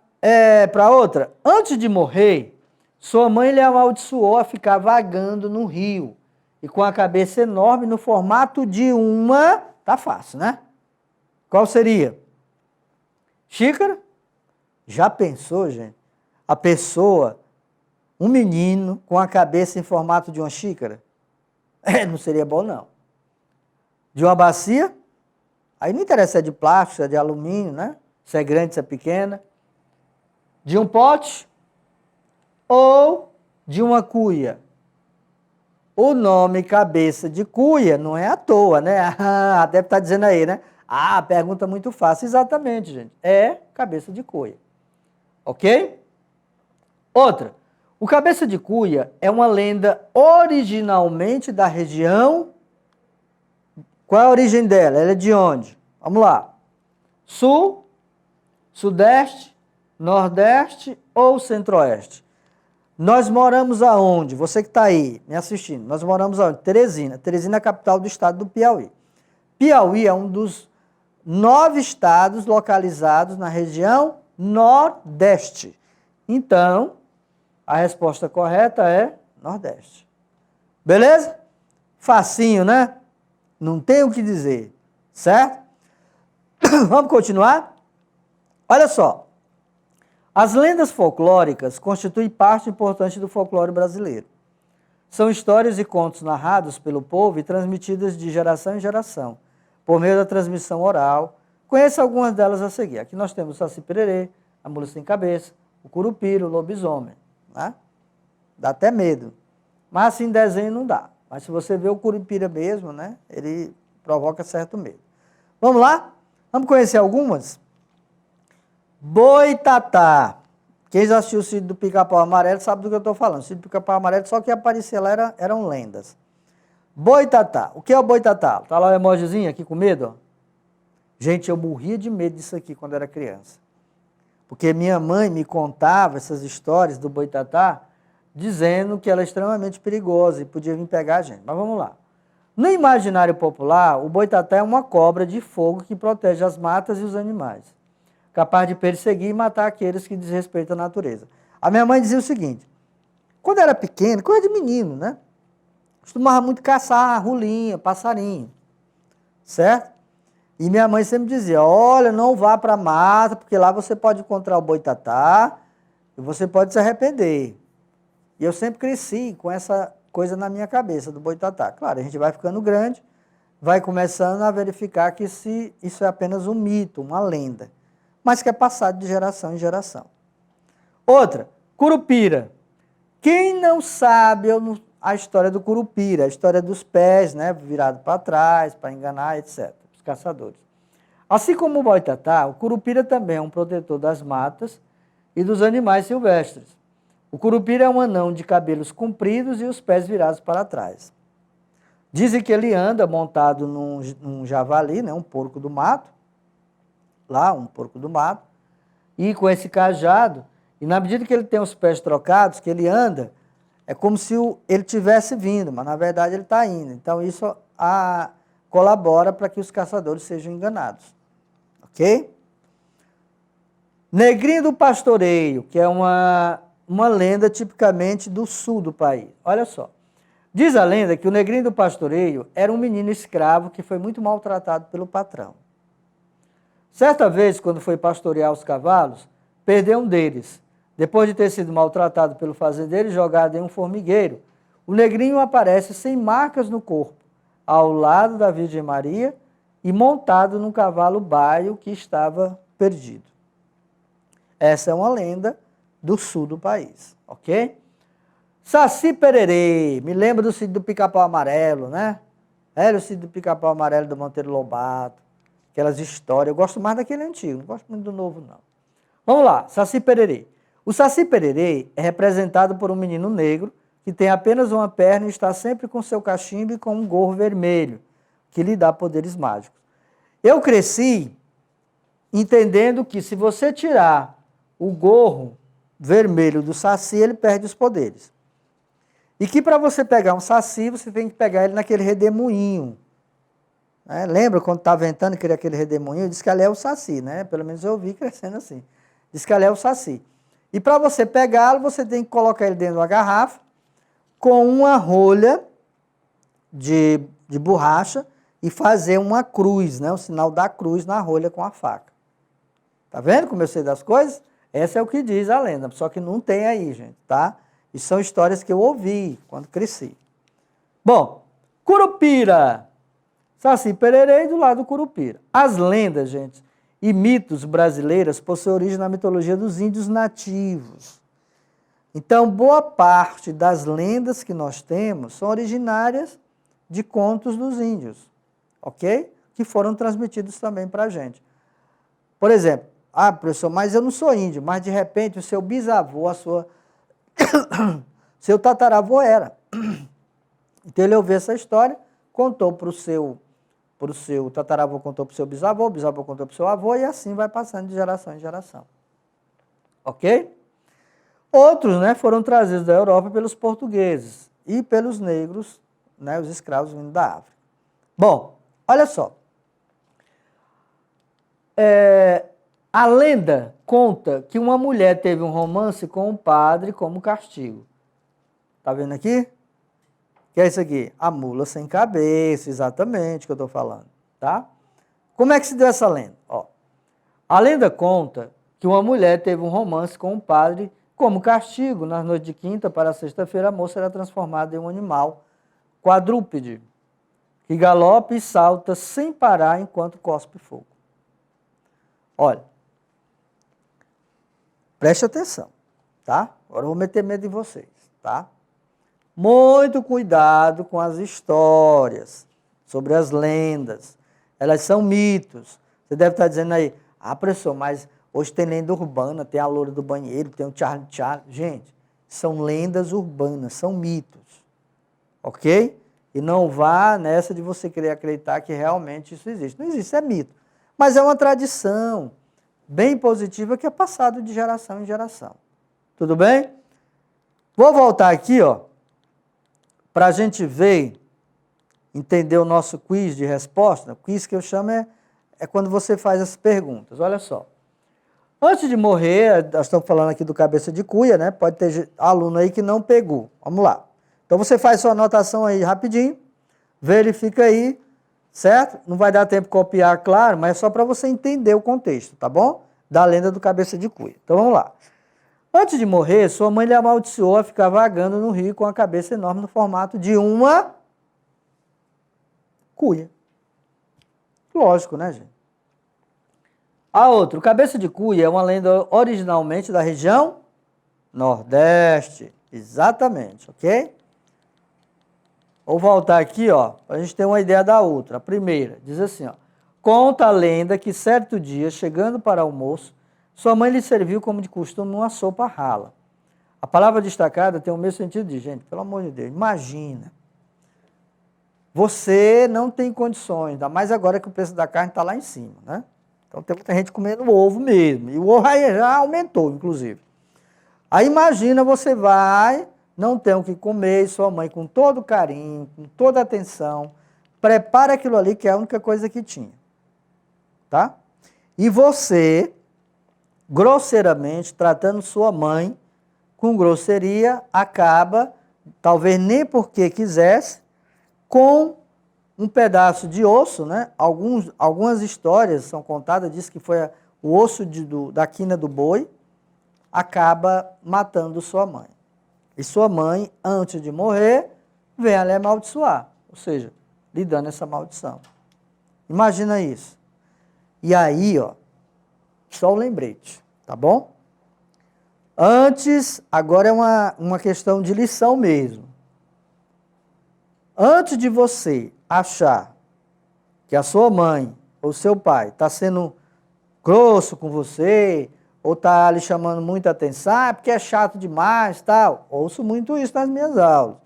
para outra. Antes de morrer, sua mãe lhe amaldiçoou a ficar vagando no rio e com a cabeça enorme no formato de uma... Tá fácil, né? Qual seria? Xícara? Já pensou, gente? A pessoa, um menino com a cabeça em formato de uma xícara? Não seria bom, não. De uma bacia? Aí não interessa se é de plástico, se é de alumínio, né? Se é grande, se é pequena. De um pote? Ou de uma cuia? O nome cabeça de cuia não é à toa, né? Ah, deve estar dizendo aí, né? Ah, pergunta muito fácil. Exatamente, gente. É cabeça de cuia. Ok? Outra. O cabeça de cuia é uma lenda originalmente da região. Qual é a origem dela? Ela é de onde? Vamos lá. Sul, Sudeste, Nordeste ou Centro-Oeste? Nós moramos aonde? Você que está aí me assistindo. Nós moramos aonde? Teresina. Teresina é a capital do estado do Piauí. Piauí é um dos 9 estados localizados na região Nordeste. Então, a resposta correta é Nordeste. Beleza? Facinho, né? Não tem o que dizer. Certo? Vamos continuar? Olha só. As lendas folclóricas constituem parte importante do folclore brasileiro. São histórias e contos narrados pelo povo e transmitidas de geração em geração, por meio da transmissão oral. Conheça algumas delas a seguir. Aqui nós temos o Saci-Pererê, a Mula Sem Cabeça, o Curupira, o Lobisomem. Né? Dá até medo. Mas assim, desenho não dá. Mas se você vê o Curupira mesmo, né, ele provoca certo medo. Vamos lá? Vamos conhecer algumas? Boitatá. Quem já assistiu o Sítio do Pica-Pau Amarelo sabe do que eu estou falando. O Sítio do Pica-Pau Amarelo, só que aparecia lá eram lendas. Boitatá. O que é o boitatá? Tá lá o emojizinho aqui com medo? Ó. Gente, eu morria de medo disso aqui quando era criança. Porque minha mãe me contava essas histórias do boitatá, dizendo que ela é extremamente perigosa e podia vir pegar a gente. Mas vamos lá. No imaginário popular, o boitatá é uma cobra de fogo que protege as matas e os animais, capaz de perseguir e matar aqueles que desrespeitam a natureza. A minha mãe dizia o seguinte, quando eu era pequeno, coisa de menino, né? Costumava muito caçar rolinha, passarinho, certo? E minha mãe sempre dizia, olha, não vá para a mata, porque lá você pode encontrar o boitatá e você pode se arrepender. E eu sempre cresci com essa coisa na minha cabeça do boitatá. Claro, a gente vai ficando grande, vai começando a verificar que isso é apenas um mito, uma lenda, mas que é passado de geração em geração. Outra, Curupira. Quem não sabe a história do Curupira, a história dos pés, né, virado para trás, para enganar, etc., os caçadores. Assim como o boitatá, o Curupira também é um protetor das matas e dos animais silvestres. O Curupira é um anão de cabelos compridos e os pés virados para trás. Dizem que ele anda montado num javali, né, um porco do mato, um porco do mato, e com esse cajado, e na medida que ele tem os pés trocados, que ele anda, é como se ele tivesse vindo, mas na verdade ele está indo. Então isso colabora para que os caçadores sejam enganados. Ok? Negrinho do Pastoreio, que é uma lenda tipicamente do sul do país. Olha só. Diz a lenda que o Negrinho do Pastoreio era um menino escravo que foi muito maltratado pelo patrão. Certa vez, quando foi pastorear os cavalos, perdeu um deles. Depois de ter sido maltratado pelo fazendeiro e jogado em um formigueiro, o Negrinho aparece sem marcas no corpo, ao lado da Virgem Maria e montado num cavalo baio que estava perdido. Essa é uma lenda do sul do país, ok? Saci-Pererê, me lembra do Sítio do Pica-Pau Amarelo, né? Era o Sítio do Pica-Pau Amarelo do Monteiro Lobato. aquelas histórias. Eu gosto mais daquele antigo, não gosto muito do novo, não. Vamos lá, Saci Pererê. O Saci Pererê é representado por um menino negro que tem apenas uma perna e está sempre com seu cachimbo e com um gorro vermelho, que lhe dá poderes mágicos. Eu cresci entendendo que se você tirar o gorro vermelho do Saci, ele perde os poderes. E que para você pegar um Saci, você tem que pegar ele naquele redemoinho. Né? Lembra quando estava ventando que era aquele redemoinho? Diz que ali é o Saci, né? Pelo menos eu vi crescendo assim. Diz que ali é o Saci. E para você pegá-lo, você tem que colocar ele dentro de uma garrafa com uma rolha de borracha e fazer uma cruz, né? O sinal da cruz na rolha com a faca. Tá vendo como eu sei das coisas? Essa é o que diz a lenda, só que não tem aí, gente, tá? E são histórias que eu ouvi quando cresci. Bom, Curupira. Saci Pererê do lado do Curupira. As lendas, gente, e mitos brasileiros possuem origem na mitologia dos índios nativos. Então, boa parte das lendas que nós temos são originárias de contos dos índios, ok? Que foram transmitidos também para a gente. Por exemplo, professor, mas eu não sou índio, mas de repente o seu bisavô, seu tataravô era. Então ele ouviu essa história, contou para o seu tataravô, contou para o seu bisavô, o bisavô contou para o seu avô, e assim vai passando de geração em geração. Ok? Outros, né, foram trazidos da Europa pelos portugueses e pelos negros, né, os escravos vindo da África. Bom, olha só. A lenda conta que uma mulher teve um romance com um padre como castigo. Tá vendo aqui? O que é isso aqui? A mula sem cabeça, exatamente o que eu estou falando. Tá? Como é que se deu essa lenda? Ó, a lenda conta que uma mulher teve um romance com um padre como castigo. Na noite de quinta para sexta-feira, a moça era transformada em um animal quadrúpede, que galopa e salta sem parar enquanto cospe fogo. Olha, preste atenção, tá? Agora eu vou meter medo em vocês, tá? Muito cuidado com as histórias sobre as lendas. Elas são mitos. Você deve estar dizendo aí, professor, mas hoje tem lenda urbana, tem a loura do banheiro, tem o Charlie Charlie. Gente, são lendas urbanas, são mitos, ok? E não vá nessa de você querer acreditar que realmente isso existe. Não existe, é mito. Mas é uma tradição bem positiva que é passada de geração em geração. Tudo bem? Vou voltar aqui, ó, para a gente ver, entender o nosso quiz de resposta. O quiz que eu chamo é quando você faz as perguntas. Olha só. Antes de morrer, nós estamos falando aqui do cabeça de cuia, né? Pode ter aluno aí que não pegou. Vamos lá. Então você faz sua anotação aí rapidinho, verifica aí, certo? Não vai dar tempo de copiar, claro, mas é só para você entender o contexto, tá bom? Da lenda do cabeça de cuia. Então vamos lá. Antes de morrer, sua mãe lhe amaldiçoou a ficar vagando no rio com a cabeça enorme no formato de uma cuia. Lógico, né, gente? A outra, o cabeça de cuia é uma lenda originalmente da região Nordeste. Exatamente, ok? Vou voltar aqui, ó, para a gente ter uma ideia da outra. A primeira, diz assim, ó. Conta a lenda que certo dia, chegando para almoço, sua mãe lhe serviu, como de costume, uma sopa rala. A palavra destacada tem o mesmo sentido de, gente, pelo amor de Deus, imagina. Você não tem condições, ainda mais agora que o preço da carne está lá em cima, né? Então tem muita gente comendo ovo mesmo. E o ovo aí já aumentou, inclusive. Aí imagina, você vai, não tem o que comer, e sua mãe, com todo carinho, com toda atenção, prepara aquilo ali, que é a única coisa que tinha. Tá? E você, grosseiramente, tratando sua mãe com grosseria, acaba, talvez nem porque quisesse, com um pedaço de osso, né? Algumas histórias são contadas, diz que foi o osso da quina do boi, acaba matando sua mãe. E sua mãe, antes de morrer, vem a lhe amaldiçoar, ou seja, lhe dando essa maldição. Imagina isso. E aí, ó, só um lembrete, tá bom? Antes, agora é uma questão de lição mesmo. Antes de você achar que a sua mãe ou seu pai está sendo grosso com você, ou está lhe chamando muita atenção, porque é chato demais, tal. Ouço muito isso nas minhas aulas.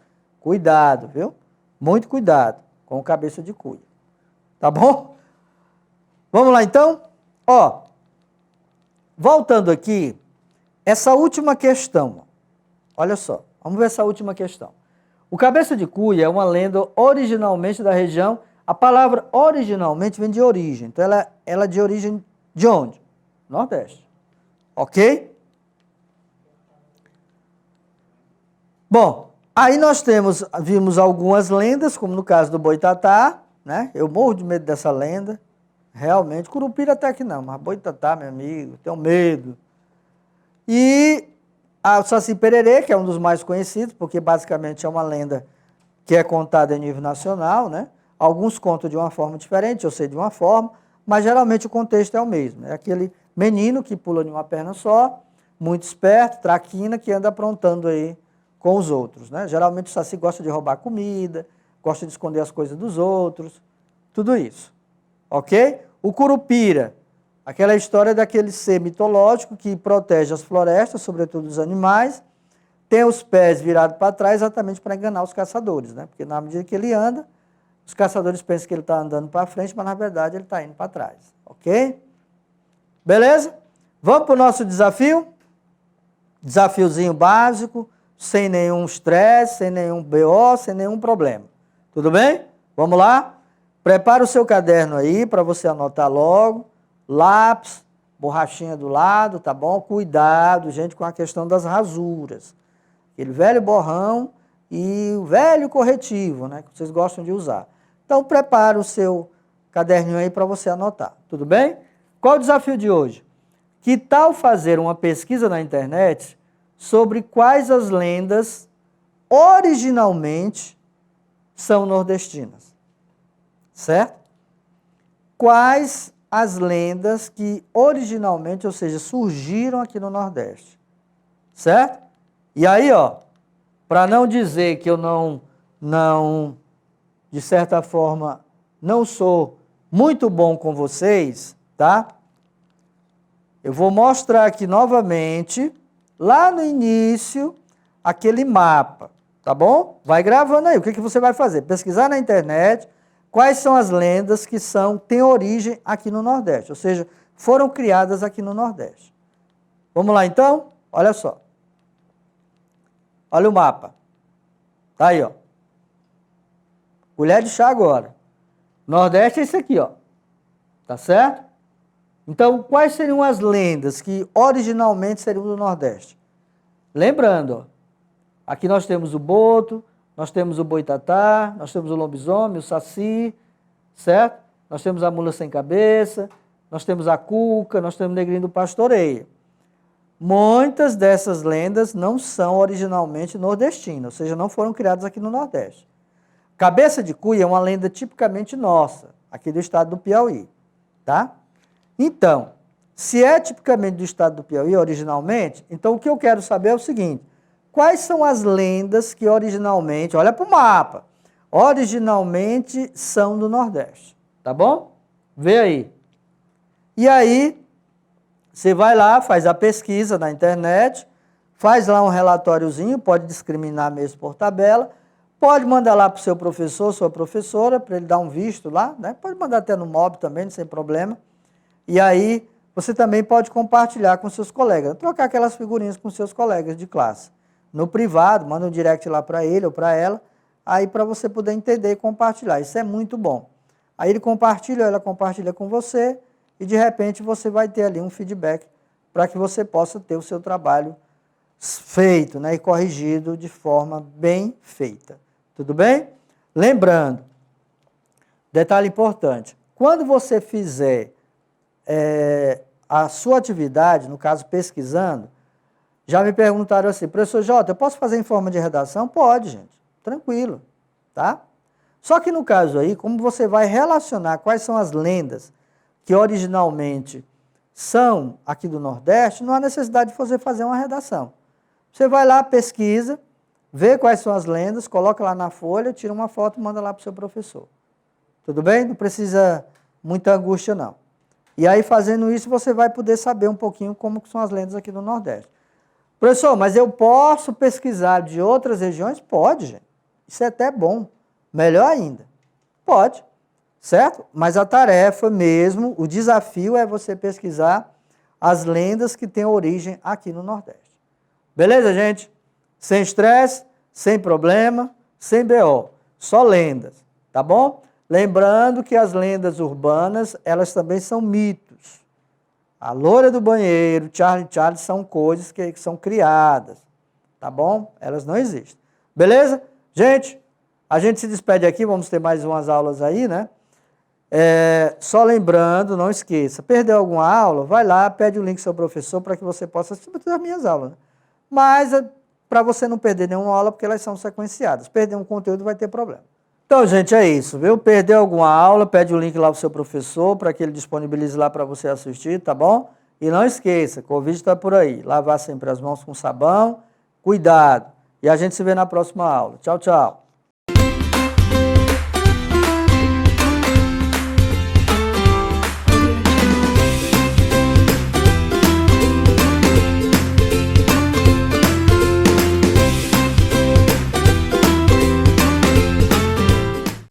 Cuidado, viu? Muito cuidado com o cabeça de cuia. Tá bom? Vamos lá então? Ó, voltando aqui, essa última questão. Olha só, vamos ver essa última questão. O cabeça de cuia é uma lenda originalmente da região. A palavra originalmente vem de origem. Então ela é de origem de onde? Nordeste. Ok? Bom, aí nós vimos algumas lendas, como no caso do Boitatá, né? Eu morro de medo dessa lenda. Realmente, Curupira até que não, mas Boitatá, meu amigo, tenho medo. E o Saci Pererê, que é um dos mais conhecidos, porque basicamente é uma lenda que é contada em nível nacional, né? Alguns contam de uma forma diferente, eu sei de uma forma, mas geralmente o contexto é o mesmo. É aquele menino que pula de uma perna só, muito esperto, traquina, que anda aprontando aí com os outros, né? Geralmente o Saci gosta de roubar comida, gosta de esconder as coisas dos outros, tudo isso. Ok? O Curupira, aquela história daquele ser mitológico que protege as florestas, sobretudo os animais, tem os pés virados para trás exatamente para enganar os caçadores, né? Porque na medida que ele anda, os caçadores pensam que ele está andando para frente, mas na verdade ele está indo para trás. Ok? Beleza? Vamos para o nosso desafio? Desafiozinho básico, sem nenhum estresse, sem nenhum BO, sem nenhum problema. Tudo bem? Vamos lá? Prepara o seu caderno aí para você anotar logo. Lápis, borrachinha do lado, tá bom? Cuidado, gente, com a questão das rasuras. Aquele velho borrão e o velho corretivo, né? Que vocês gostam de usar. Então, prepara o seu caderninho aí para você anotar. Tudo bem? Qual o desafio de hoje? Que tal fazer uma pesquisa na internet sobre quais as lendas originalmente são nordestinas? Certo? Quais as lendas que originalmente, ou seja, surgiram aqui no Nordeste? Certo? E aí, ó, para não dizer que eu não, de certa forma, não sou muito bom com vocês, tá? Eu vou mostrar aqui novamente, lá no início, aquele mapa, tá bom? Vai gravando aí. O que você vai fazer? Pesquisar na internet quais são as lendas que têm origem aqui no Nordeste, ou seja, foram criadas aqui no Nordeste. Vamos lá então? Olha só. Olha o mapa. Tá aí, ó. Colher de chá agora. Nordeste é esse aqui, ó. Tá certo? Então, quais seriam as lendas que originalmente seriam do Nordeste? Lembrando, ó, aqui nós temos o boto, nós temos o boitatá, nós temos o lobisomem, o saci, certo? Nós temos a mula sem cabeça, nós temos a cuca, nós temos o negrinho do pastoreio. Muitas dessas lendas não são originalmente nordestinas, ou seja, não foram criadas aqui no Nordeste. Cabeça de cuia é uma lenda tipicamente nossa, aqui do estado do Piauí, tá? Então, se é tipicamente do estado do Piauí originalmente, então o que eu quero saber é o seguinte: quais são as lendas que originalmente, olha para o mapa, originalmente são do Nordeste, tá bom? Vê aí. E aí, você vai lá, faz a pesquisa na internet, faz lá um relatóriozinho, pode discriminar mesmo por tabela, pode mandar lá para o seu professor, sua professora, para ele dar um visto lá, né? Pode mandar até no MOB também, sem problema. E aí, você também pode compartilhar com seus colegas, trocar aquelas figurinhas com seus colegas de classe. No privado, manda um direct lá para ele ou para ela, aí para você poder entender e compartilhar. Isso é muito bom. Aí ele compartilha, ela compartilha com você, e de repente você vai ter ali um feedback para que você possa ter o seu trabalho feito, né, e corrigido de forma bem feita. Tudo bem? Lembrando, detalhe importante, quando você fizer a sua atividade, no caso pesquisando, já me perguntaram assim, professor Jota, eu posso fazer em forma de redação? Pode, gente, tranquilo, tá? Só que no caso aí, como você vai relacionar quais são as lendas que originalmente são aqui do Nordeste, não há necessidade de você fazer uma redação. Você vai lá, pesquisa, vê quais são as lendas, coloca lá na folha, tira uma foto e manda lá para o seu professor. Tudo bem? Não precisa muita angústia não. E aí, fazendo isso, você vai poder saber um pouquinho como que são as lendas aqui no Nordeste. Professor, mas eu posso pesquisar de outras regiões? Pode, gente. Isso é até bom. Melhor ainda. Pode, certo? Mas a tarefa mesmo, o desafio é você pesquisar as lendas que têm origem aqui no Nordeste. Beleza, gente? Sem estresse, sem problema, sem BO. Só lendas, tá bom? Lembrando que as lendas urbanas, elas também são mitos. A loira do banheiro, Charlie são coisas que são criadas, tá bom? Elas não existem. Beleza? Gente, a gente se despede aqui, vamos ter mais umas aulas aí, né? Só lembrando, não esqueça, perdeu alguma aula, vai lá, pede o link do seu professor para que você possa assistir as minhas aulas. Né? Mas para você não perder nenhuma aula, porque elas são sequenciadas. Perder um conteúdo vai ter problema. Então, gente, é isso, viu? Perdeu alguma aula, pede o link lá pro seu professor, para que ele disponibilize lá para você assistir, tá bom? E não esqueça, Covid está por aí. Lavar sempre as mãos com sabão, cuidado. E a gente se vê na próxima aula. Tchau, tchau.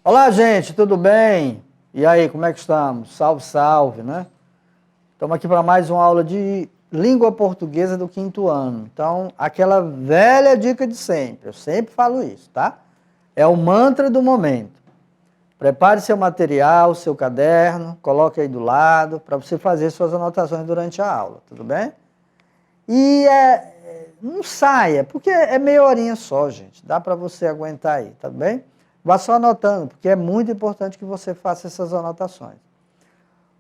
Olá, gente, tudo bem? E aí, como é que estamos? Salve, salve, né? Estamos aqui para mais uma aula de língua portuguesa do 5º ano. Então, aquela velha dica de sempre, eu sempre falo isso, tá? É o mantra do momento. Prepare seu material, seu caderno, coloque aí do lado, para você fazer suas anotações durante a aula, tudo bem? E não saia, porque é meia horinha só, gente. Dá para você aguentar aí, tá bem? Vá só anotando, porque é muito importante que você faça essas anotações.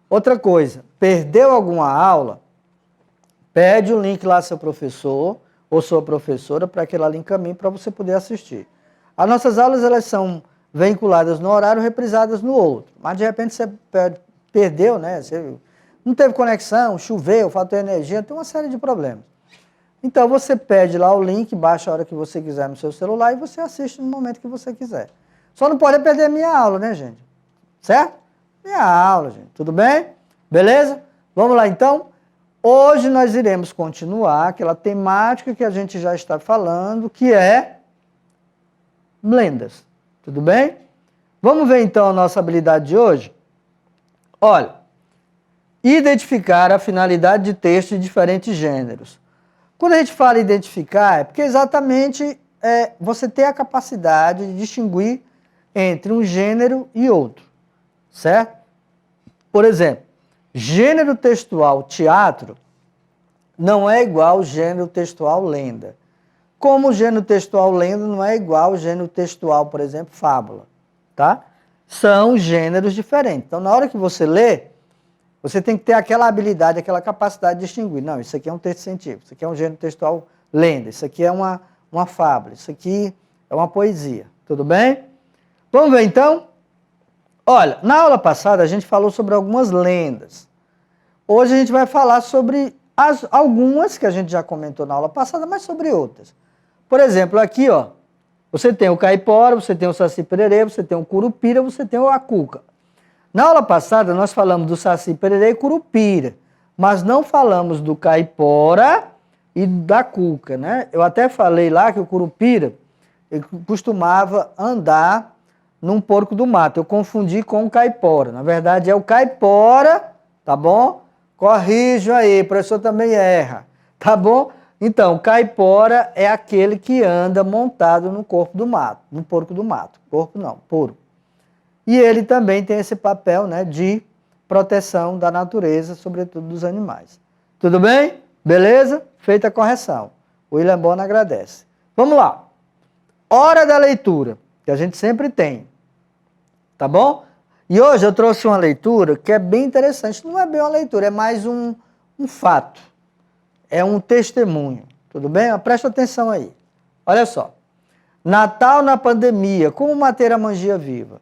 Outra coisa, perdeu alguma aula, pede o link lá ao seu professor ou sua professora para que ela lhe encaminhe para você poder assistir. As nossas aulas elas são vinculadas no horário, reprisadas no outro. Mas de repente você perdeu, né? Você não teve conexão, choveu, faltou energia, tem uma série de problemas. Então você pede lá o link, baixa a hora que você quiser no seu celular e você assiste no momento que você quiser. Só não pode perder a minha aula, né, gente? Certo? Minha aula, gente. Tudo bem? Beleza? Vamos lá, então? Hoje nós iremos continuar aquela temática que a gente já está falando, que é lendas. Tudo bem? Vamos ver, então, a nossa habilidade de hoje? Olha, identificar a finalidade de texto de diferentes gêneros. Quando a gente fala identificar, é porque exatamente você tem a capacidade de distinguir entre um gênero e outro, certo? Por exemplo, gênero textual teatro não é igual ao gênero textual lenda. Como o gênero textual lenda não é igual ao gênero textual, por exemplo, fábula, tá? São gêneros diferentes. Então, na hora que você lê, você tem que ter aquela habilidade, aquela capacidade de distinguir. Não, isso aqui é um texto científico, isso aqui é um gênero textual lenda, isso aqui é uma fábula, isso aqui é uma poesia. Tudo bem? Vamos ver então? Olha, na aula passada a gente falou sobre algumas lendas. Hoje a gente vai falar sobre algumas que a gente já comentou na aula passada, mas sobre outras. Por exemplo, aqui, ó, você tem o caipora, você tem o saci-pererê, você tem o curupira, você tem a cuca. Na aula passada nós falamos do saci-pererê e curupira, mas não falamos do caipora e da cuca, né? Eu até falei lá que o curupira ele costumava andar num porco do mato. Eu confundi com o caipora. Na verdade é o caipora, tá bom? Corrijo aí, o professor também erra, tá bom? Então, o caipora é aquele que anda montado no corpo do mato, no porco do mato. Corpo não, porco. E ele também tem esse papel, né, de proteção da natureza, sobretudo dos animais. Tudo bem? Beleza? Feita a correção. O William Bonner agradece. Vamos lá. Hora da leitura, que a gente sempre tem. Tá bom? E hoje eu trouxe uma leitura que é bem interessante. Não é bem uma leitura, é mais um fato. É um testemunho. Tudo bem? Mas presta atenção aí. Olha só. Natal na pandemia, como manter a magia viva?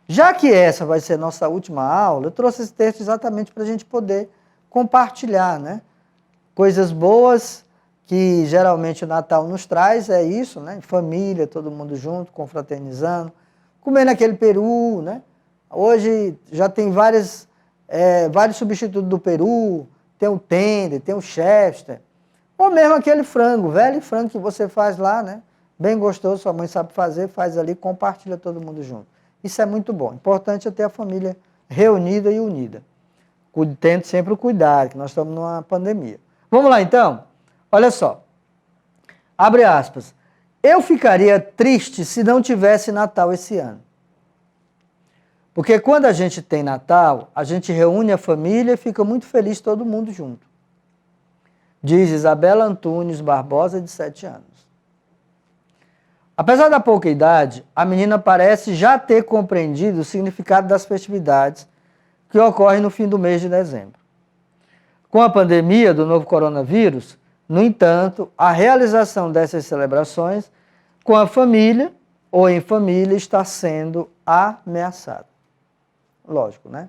Já que essa vai ser nossa última aula, eu trouxe esse texto exatamente para a gente poder compartilhar, né? Coisas boas que geralmente o Natal nos traz, é isso, né? Família, todo mundo junto, confraternizando, comendo aquele peru, né? Hoje já tem vários substitutos do peru, tem o tender, tem o chester, ou mesmo aquele frango, velho frango que você faz lá, né? Bem gostoso, sua mãe sabe fazer, faz ali, compartilha todo mundo junto. Isso é muito bom. Importante é ter a família reunida e unida. Tendo sempre o cuidado, que nós estamos numa pandemia. Vamos lá então? Olha só. Abre aspas. Eu ficaria triste se não tivesse Natal esse ano. Porque quando a gente tem Natal, a gente reúne a família e fica muito feliz todo mundo junto. Diz Isabela Antunes Barbosa, de 7 anos. Apesar da pouca idade, a menina parece já ter compreendido o significado das festividades que ocorrem no fim do mês de dezembro. Com a pandemia do novo coronavírus, no entanto, a realização dessas celebrações com a família ou em família está sendo ameaçada. Lógico, né?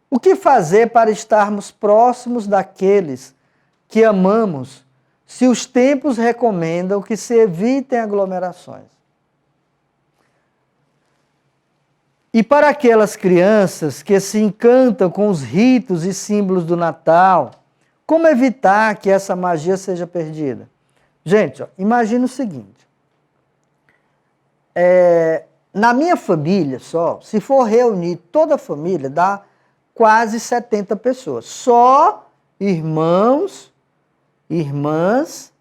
O que fazer para estarmos próximos daqueles que amamos, se os tempos recomendam que se evitem aglomerações? E para aquelas crianças que se encantam com os ritos e símbolos do Natal, como evitar que essa magia seja perdida? Gente, imagina o seguinte. Na minha família só, se for reunir toda a família, dá quase 70 pessoas. Só irmãos, irmãs,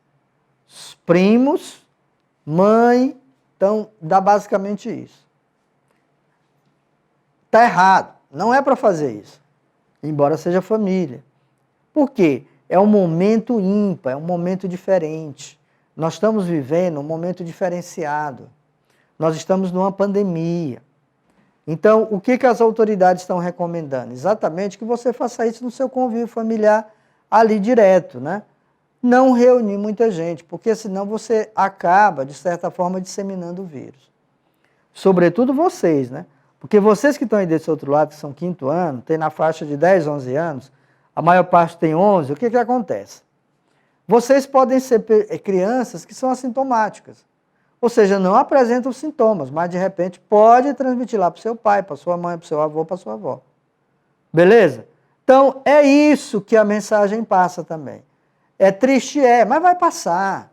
primos, mãe, então dá basicamente isso. Está errado, não é para fazer isso, embora seja família. Por quê? É um momento ímpar, é um momento diferente. Nós estamos vivendo um momento diferenciado. Nós estamos numa pandemia. Então, o que as autoridades estão recomendando? Exatamente que você faça isso no seu convívio familiar ali direto, né? Não reunir muita gente, porque senão você acaba, de certa forma, disseminando o vírus. Sobretudo vocês, né? Porque vocês que estão aí desse outro lado, que são 5º ano, tem na faixa de 10, 11 anos, a maior parte tem 11, o que acontece? Vocês podem ser crianças que são assintomáticas. Ou seja, não apresentam sintomas, mas de repente pode transmitir lá para o seu pai, para sua mãe, para o seu avô, para sua avó. Beleza? Então, é isso que a mensagem passa também. É triste, mas vai passar.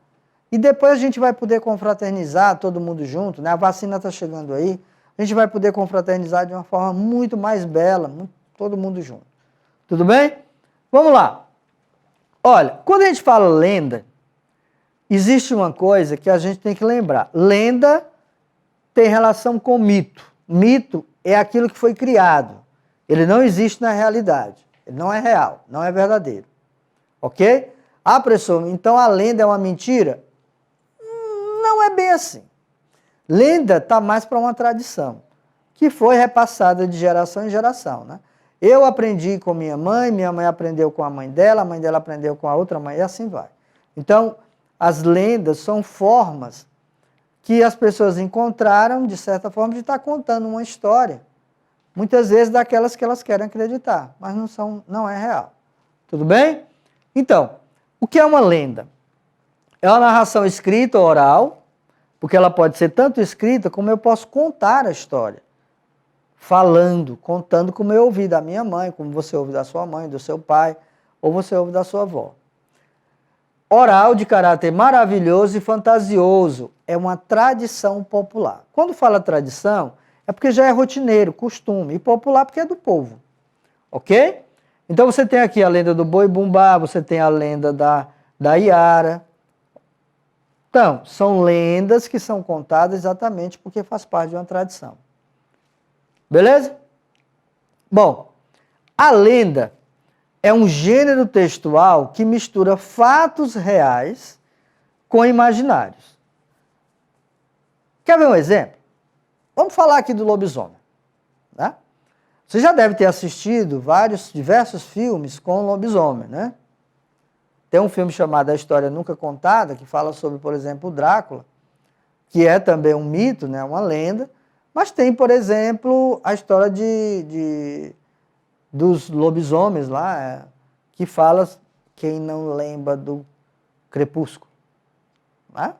E depois a gente vai poder confraternizar todo mundo junto, né? A vacina está chegando aí, a gente vai poder confraternizar de uma forma muito mais bela, todo mundo junto. Tudo bem? Vamos lá. Olha, quando a gente fala lenda, existe uma coisa que a gente tem que lembrar. Lenda tem relação com mito. Mito é aquilo que foi criado. Ele não existe na realidade. Ele não é real, não é verdadeiro. Ok? Ah, professor, então a lenda é uma mentira? Não é bem assim. Lenda está mais para uma tradição, que foi repassada de geração em geração, né? Eu aprendi com minha mãe aprendeu com a mãe dela aprendeu com a outra mãe, e assim vai. Então, as lendas são formas que as pessoas encontraram, de certa forma, de estar contando uma história. Muitas vezes daquelas que elas querem acreditar, mas não é real. Tudo bem? Então, o que é uma lenda? É uma narração escrita ou oral, porque ela pode ser tanto escrita como eu posso contar a história. Falando, contando como eu ouvi da minha mãe, como você ouve da sua mãe, do seu pai, ou você ouve da sua avó. Oral de caráter maravilhoso e fantasioso, é uma tradição popular. Quando fala tradição, é porque já é rotineiro, costume, e popular porque é do povo, ok? Então você tem aqui a lenda do Boi Bumbá, você tem a lenda da Iara. Então, são lendas que são contadas exatamente porque faz parte de uma tradição. Beleza? Bom, a lenda é um gênero textual que mistura fatos reais com imaginários. Quer ver um exemplo? Vamos falar aqui do lobisomem, né? Você já deve ter assistido diversos filmes com lobisomem, né? Tem um filme chamado A História Nunca Contada, que fala sobre, por exemplo, o Drácula, que é também um mito, né? Uma lenda, mas tem, por exemplo, a história dos lobisomens lá, que fala, quem não lembra do Crepúsculo, né?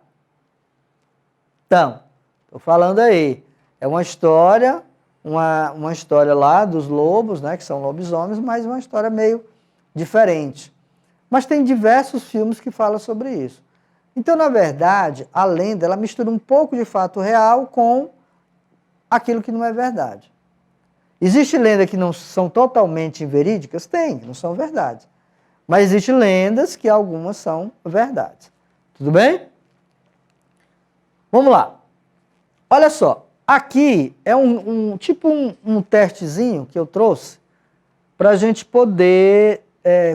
Então, estou falando aí, é uma história uma história lá dos lobos, né, que são lobisomens, mas uma história meio diferente. Mas tem diversos filmes que falam sobre isso. Então, na verdade, a lenda ela mistura um pouco de fato real com aquilo que não é verdade. Existe lenda que não são totalmente inverídicas? Tem, que não são verdades. Mas existem lendas que algumas são verdades. Tudo bem? Vamos lá. Olha só, aqui é um testezinho que eu trouxe para a gente poder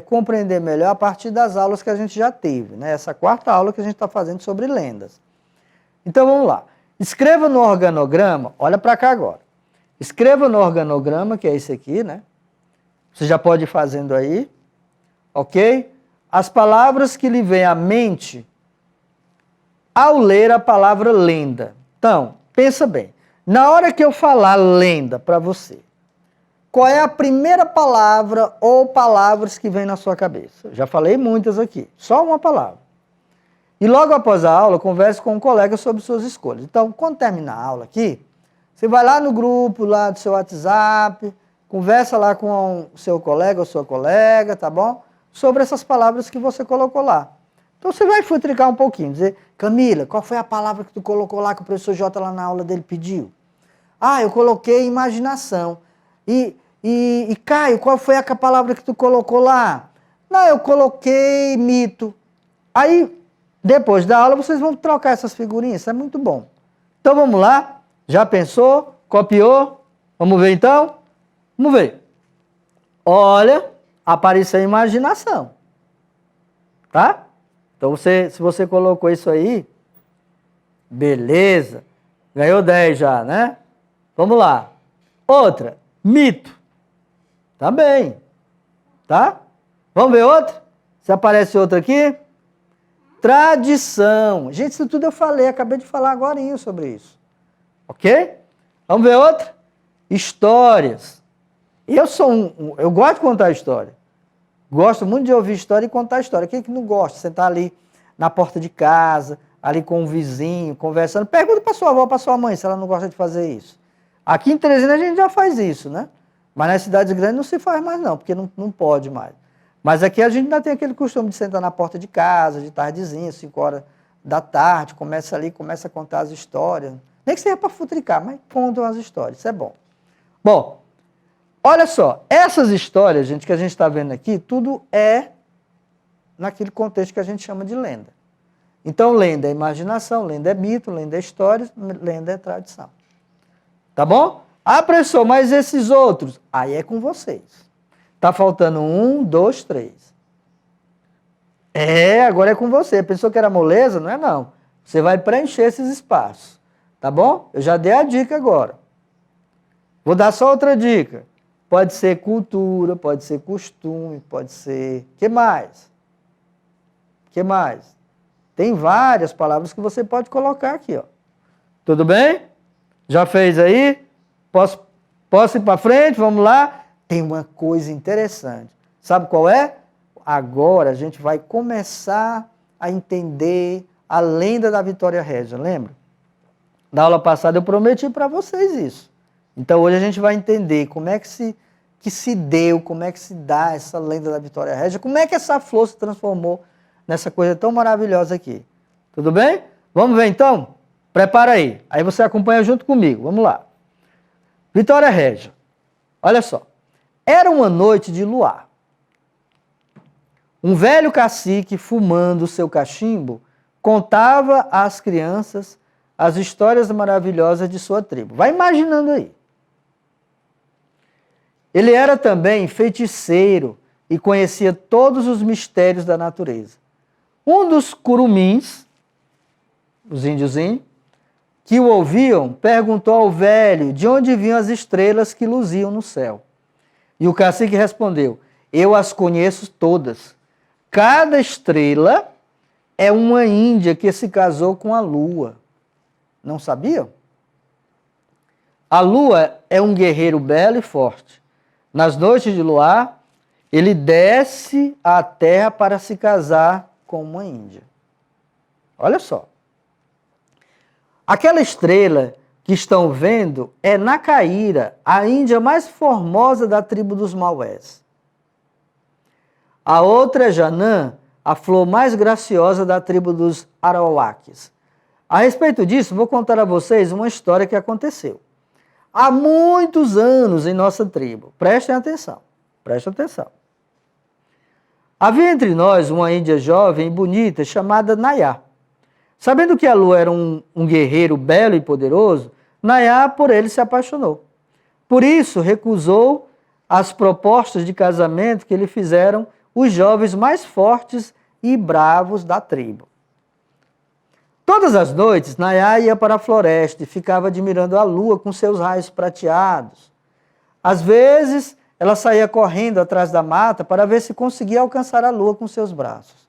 compreender melhor a partir das aulas que a gente já teve, né? Essa quarta aula que a gente está fazendo sobre lendas. Então vamos lá. Escreva no organograma, olha para cá agora. Escreva no organograma, que é esse aqui, né? Você já pode ir fazendo aí, ok? As palavras que lhe vêm à mente ao ler a palavra lenda. Então, pensa bem. Na hora que eu falar lenda para você, qual é a primeira palavra ou palavras que vem na sua cabeça? Eu já falei muitas aqui, só uma palavra. E logo após a aula, converse com um colega sobre suas escolhas. Então, quando terminar a aula aqui, você vai lá no grupo, lá do seu WhatsApp, conversa lá com o seu colega ou sua colega, tá bom? Sobre essas palavras que você colocou lá. Então, você vai futricar um pouquinho, dizer, Camila, qual foi a palavra que tu colocou lá que o professor Jota lá na aula dele pediu? Ah, eu coloquei imaginação. E Caio, qual foi a palavra que tu colocou lá? Não, eu coloquei mito. Aí, depois da aula, vocês vão trocar essas figurinhas, isso é muito bom. Então, vamos lá? Já pensou? Copiou? Vamos ver então? Vamos ver. Olha, apareceu a imaginação. Tá? Então, se você colocou isso aí, beleza. Ganhou 10 já, né? Vamos lá. Outra, mito. Também. Tá? Vamos ver outra? Se aparece outra aqui. Tradição. Gente, isso tudo eu falei, acabei de falar agora sobre isso. Ok? Vamos ver outra? Histórias. Eu gosto de contar história. Gosto muito de ouvir história e contar história. Quem que não gosta? Sentar ali na porta de casa, ali com o vizinho, conversando. Pergunta para sua avó, para sua mãe, se ela não gosta de fazer isso. Aqui em Teresina a gente já faz isso, né? Mas nas cidades grandes não se faz mais não, porque não pode mais. Mas aqui a gente ainda tem aquele costume de sentar na porta de casa, de tardezinha, 5 horas da tarde, começa a contar as histórias. Nem que seja para futricar, mas contam as histórias, isso é bom. Bom, olha só, essas histórias, gente, que a gente está vendo aqui, tudo é naquele contexto que a gente chama de lenda. Então, lenda é imaginação, lenda é mito, lenda é história, lenda é tradição. Tá bom? Ah, professor, mas esses outros? Aí é com vocês. Tá faltando 1, 2, 3. Agora é com você. Pensou que era moleza? Não é não. Você vai preencher esses espaços. Tá bom? Eu já dei a dica agora. Vou dar só outra dica. Pode ser cultura, pode ser costume, pode ser... Que mais? Que mais? Tem várias palavras que você pode colocar aqui, ó. Tudo bem? Já fez aí? Posso ir para frente? Vamos lá? Tem uma coisa interessante. Sabe qual é? Agora a gente vai começar a entender a lenda da Vitória Régia, lembra? Na aula passada eu prometi para vocês isso. Então hoje a gente vai entender como é que se deu, como é que se dá essa lenda da Vitória Régia, como é que essa flor se transformou nessa coisa tão maravilhosa aqui. Tudo bem? Vamos ver então? Prepara aí. Aí você acompanha junto comigo. Vamos lá. Vitória Régia. Olha só. Era uma noite de luar. Um velho cacique, fumando seu cachimbo, contava às crianças as histórias maravilhosas de sua tribo. Vai imaginando aí. Ele era também feiticeiro e conhecia todos os mistérios da natureza. Um dos curumins, os índiozinhos, que o ouviam, perguntou ao velho de onde vinham as estrelas que luziam no céu. E o cacique respondeu, eu as conheço todas. Cada estrela é uma índia que se casou com a lua. Não sabiam? A lua é um guerreiro belo e forte. Nas noites de luar, ele desce à terra para se casar com uma índia. Olha só. Aquela estrela que estão vendo é Nacaíra, a Índia mais formosa da tribo dos Maués. A outra é Janã, a flor mais graciosa da tribo dos Arawakes. A respeito disso, vou contar a vocês uma história que aconteceu há muitos anos em nossa tribo. Prestem atenção, prestem atenção. Havia entre nós uma índia jovem e bonita chamada Nayá. Sabendo que a lua era um guerreiro belo e poderoso, Nayá por ele se apaixonou. Por isso, recusou as propostas de casamento que lhe fizeram os jovens mais fortes e bravos da tribo. Todas as noites, Nayá ia para a floresta e ficava admirando a lua com seus raios prateados. Às vezes, ela saía correndo atrás da mata para ver se conseguia alcançar a lua com seus braços.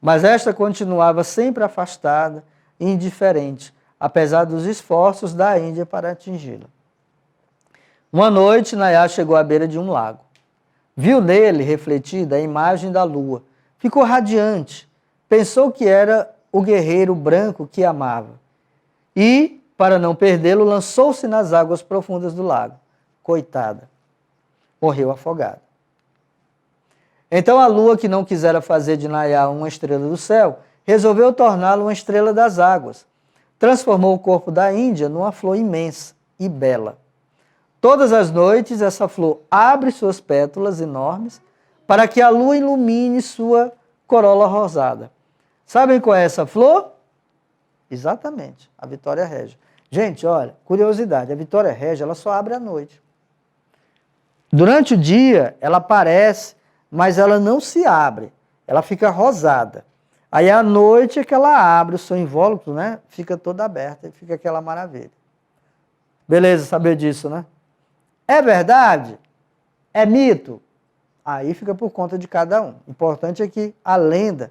Mas esta continuava sempre afastada e indiferente, apesar dos esforços da Índia para atingi-la. Uma noite, Nayá chegou à beira de um lago. Viu nele refletida a imagem da lua. Ficou radiante. Pensou que era o guerreiro branco que amava. E, para não perdê-lo, lançou-se nas águas profundas do lago. Coitada. Morreu afogada. Então a lua, que não quisera fazer de Nayá uma estrela do céu, resolveu torná-lo uma estrela das águas. Transformou o corpo da Índia numa flor imensa e bela. Todas as noites, essa flor abre suas pétalas enormes para que a lua ilumine sua corola rosada. Sabem qual é essa flor? Exatamente, a Vitória Régia. Gente, olha, curiosidade, a Vitória Régia ela só abre à noite. Durante o dia, ela aparece, mas ela não se abre, ela fica rosada. Aí à noite é que ela abre, o seu invólucro, né, fica toda aberta e fica aquela maravilha. Beleza saber disso, né? É verdade? É mito? Aí fica por conta de cada um. O importante é que a lenda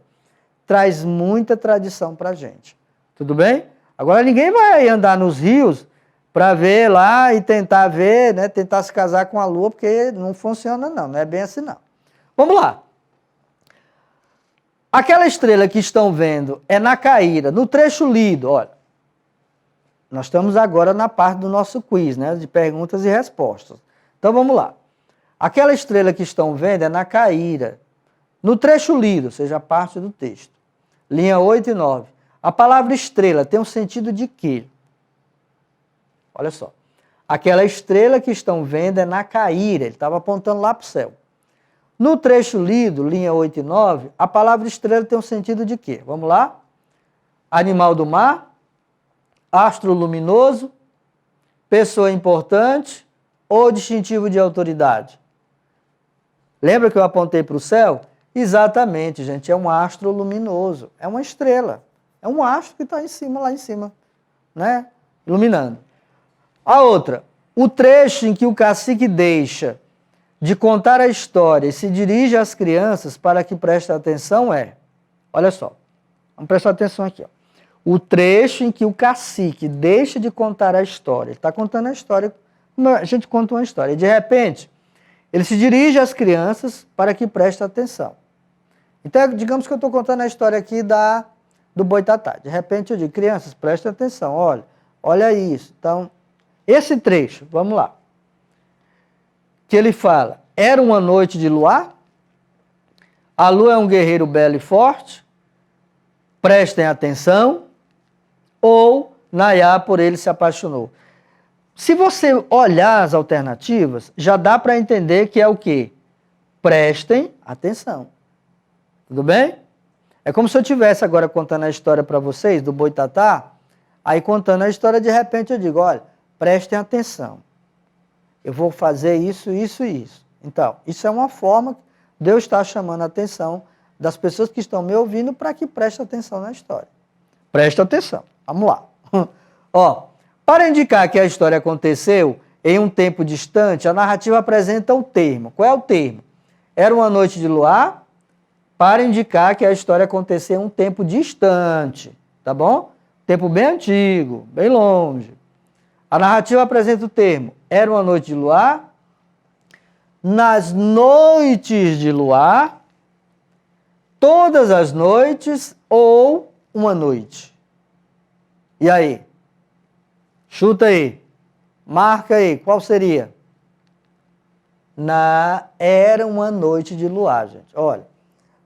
traz muita tradição para a gente. Tudo bem? Agora ninguém vai andar nos rios para ver lá e tentar ver, né, tentar se casar com a lua, porque não funciona não é bem assim não. Vamos lá. Aquela estrela que estão vendo é Nacaíra, no trecho lido, olha. Nós estamos agora na parte do nosso quiz, né, de perguntas e respostas. Então vamos lá. Aquela estrela que estão vendo é Nacaíra, no trecho lido, ou seja, a parte do texto. Linha 8 e 9. A palavra estrela tem um sentido de quê? Olha só. Aquela estrela que estão vendo é Nacaíra, ele estava apontando lá para o céu. No trecho lido, linha 8 e 9, a palavra estrela tem um sentido de quê? Vamos lá? Animal do mar, astro luminoso, pessoa importante ou distintivo de autoridade? Lembra que eu apontei para o céu? Exatamente, gente, é um astro luminoso, é uma estrela, é um astro que está em cima, lá em cima, né? Iluminando. A outra, o trecho em que o cacique deixa de contar a história e se dirige às crianças para que prestem atenção é, olha só, vamos prestar atenção aqui, ó. O trecho em que o cacique deixa de contar a história, ele está contando a história, como a gente conta uma história, e de repente, ele se dirige às crianças para que prestem atenção. Então, digamos que eu estou contando a história aqui do Boitatá. De repente eu digo, crianças, prestem atenção, olha isso. Então, esse trecho, vamos lá. Que ele fala, era uma noite de luar, a lua é um guerreiro belo e forte, prestem atenção, ou Nayá por ele se apaixonou. Se você olhar as alternativas, já dá para entender que é o quê? Prestem atenção. Tudo bem? É como se eu estivesse agora contando a história para vocês do Boitatá, aí contando a história, de repente eu digo, olha, prestem atenção. Eu vou fazer isso, isso e isso. Então, isso é uma forma que Deus está chamando a atenção das pessoas que estão me ouvindo para que prestem atenção na história. Presta atenção. Vamos lá. Ó, para indicar que a história aconteceu em um tempo distante, a narrativa apresenta o termo. Qual é o termo? Era uma noite de luar, para indicar que a história aconteceu em um tempo distante, tá bom? Tempo bem antigo, bem longe. A narrativa apresenta o termo, era uma noite de luar, nas noites de luar, todas as noites ou uma noite. E aí? Chuta aí. Marca aí. Qual seria? Era uma noite de luar, gente. Olha,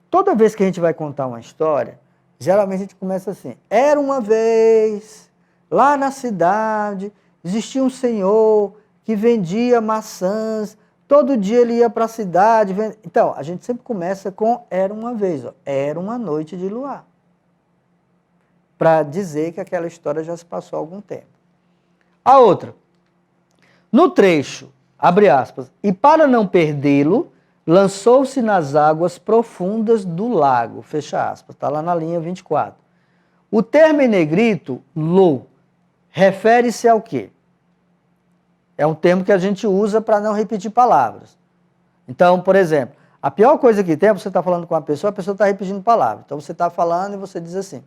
toda vez que a gente vai contar uma história, geralmente a gente começa assim. Era uma vez, lá na cidade, existia um senhor que vendia maçãs. Todo dia ele ia para a cidade. Então, a gente sempre começa com era uma vez. Ó. Era uma noite de luar. Para dizer que aquela história já se passou há algum tempo. A outra. No trecho, abre aspas, e para não perdê-lo, lançou-se nas águas profundas do lago, fecha aspas, está lá na linha 24. O termo em negrito, lo, refere-se ao quê? É um termo que a gente usa para não repetir palavras. Então, por exemplo, a pior coisa que tem é você estar falando com uma pessoa, a pessoa está repetindo palavras. Então você está falando e você diz assim,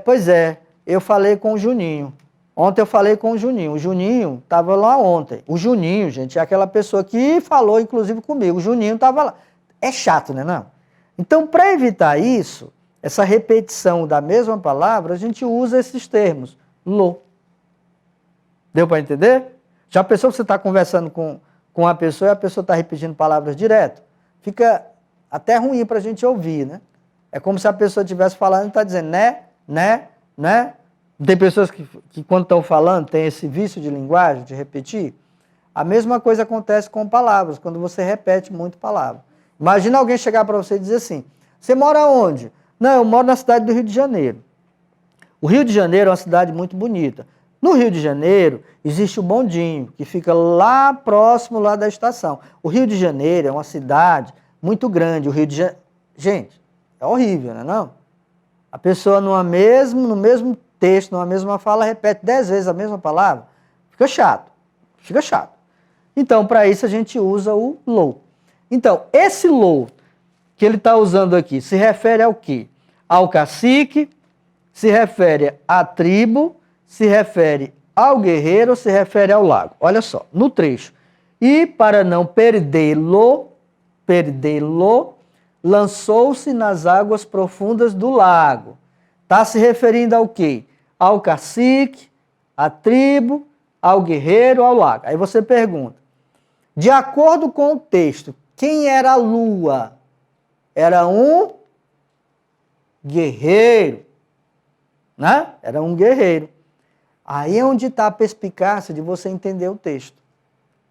pois é, eu falei com o Juninho. Ontem eu falei com o Juninho. O Juninho estava lá ontem. O Juninho, gente, é aquela pessoa que falou, inclusive, comigo. O Juninho estava lá. É chato, né, não? Então, para evitar isso, essa repetição da mesma palavra, a gente usa esses termos. Lo. Deu para entender? Já pensou que você está conversando com uma pessoa e a pessoa está repetindo palavras direto? Fica até ruim para a gente ouvir, né? É como se a pessoa estivesse falando e está dizendo né. Tem pessoas que quando estão falando, tem esse vício de linguagem, de repetir. A mesma coisa acontece com palavras, quando você repete muito palavra. Imagina alguém chegar para você e dizer assim, você mora onde? Não, eu moro na cidade do Rio de Janeiro. O Rio de Janeiro é uma cidade muito bonita. No Rio de Janeiro, existe o Bondinho, que fica lá próximo lá da estação. O Rio de Janeiro é uma cidade muito grande. O Rio de Janeiro... Gente, é horrível, não é não? A pessoa no mesmo texto, numa mesma fala, repete 10 vezes a mesma palavra, fica chato. Então, para isso a gente usa o lo. Então, esse lo que ele está usando aqui se refere ao quê? Ao cacique, se refere à tribo, se refere ao guerreiro, se refere ao lago. Olha só, no trecho. E para não perdê-lo, lançou-se nas águas profundas do lago. Está se referindo ao quê? Ao cacique, à tribo, ao guerreiro, ao lago. Aí você pergunta, de acordo com o texto, quem era a lua? Era um guerreiro, né? Era um guerreiro. Aí é onde está a perspicácia de você entender o texto.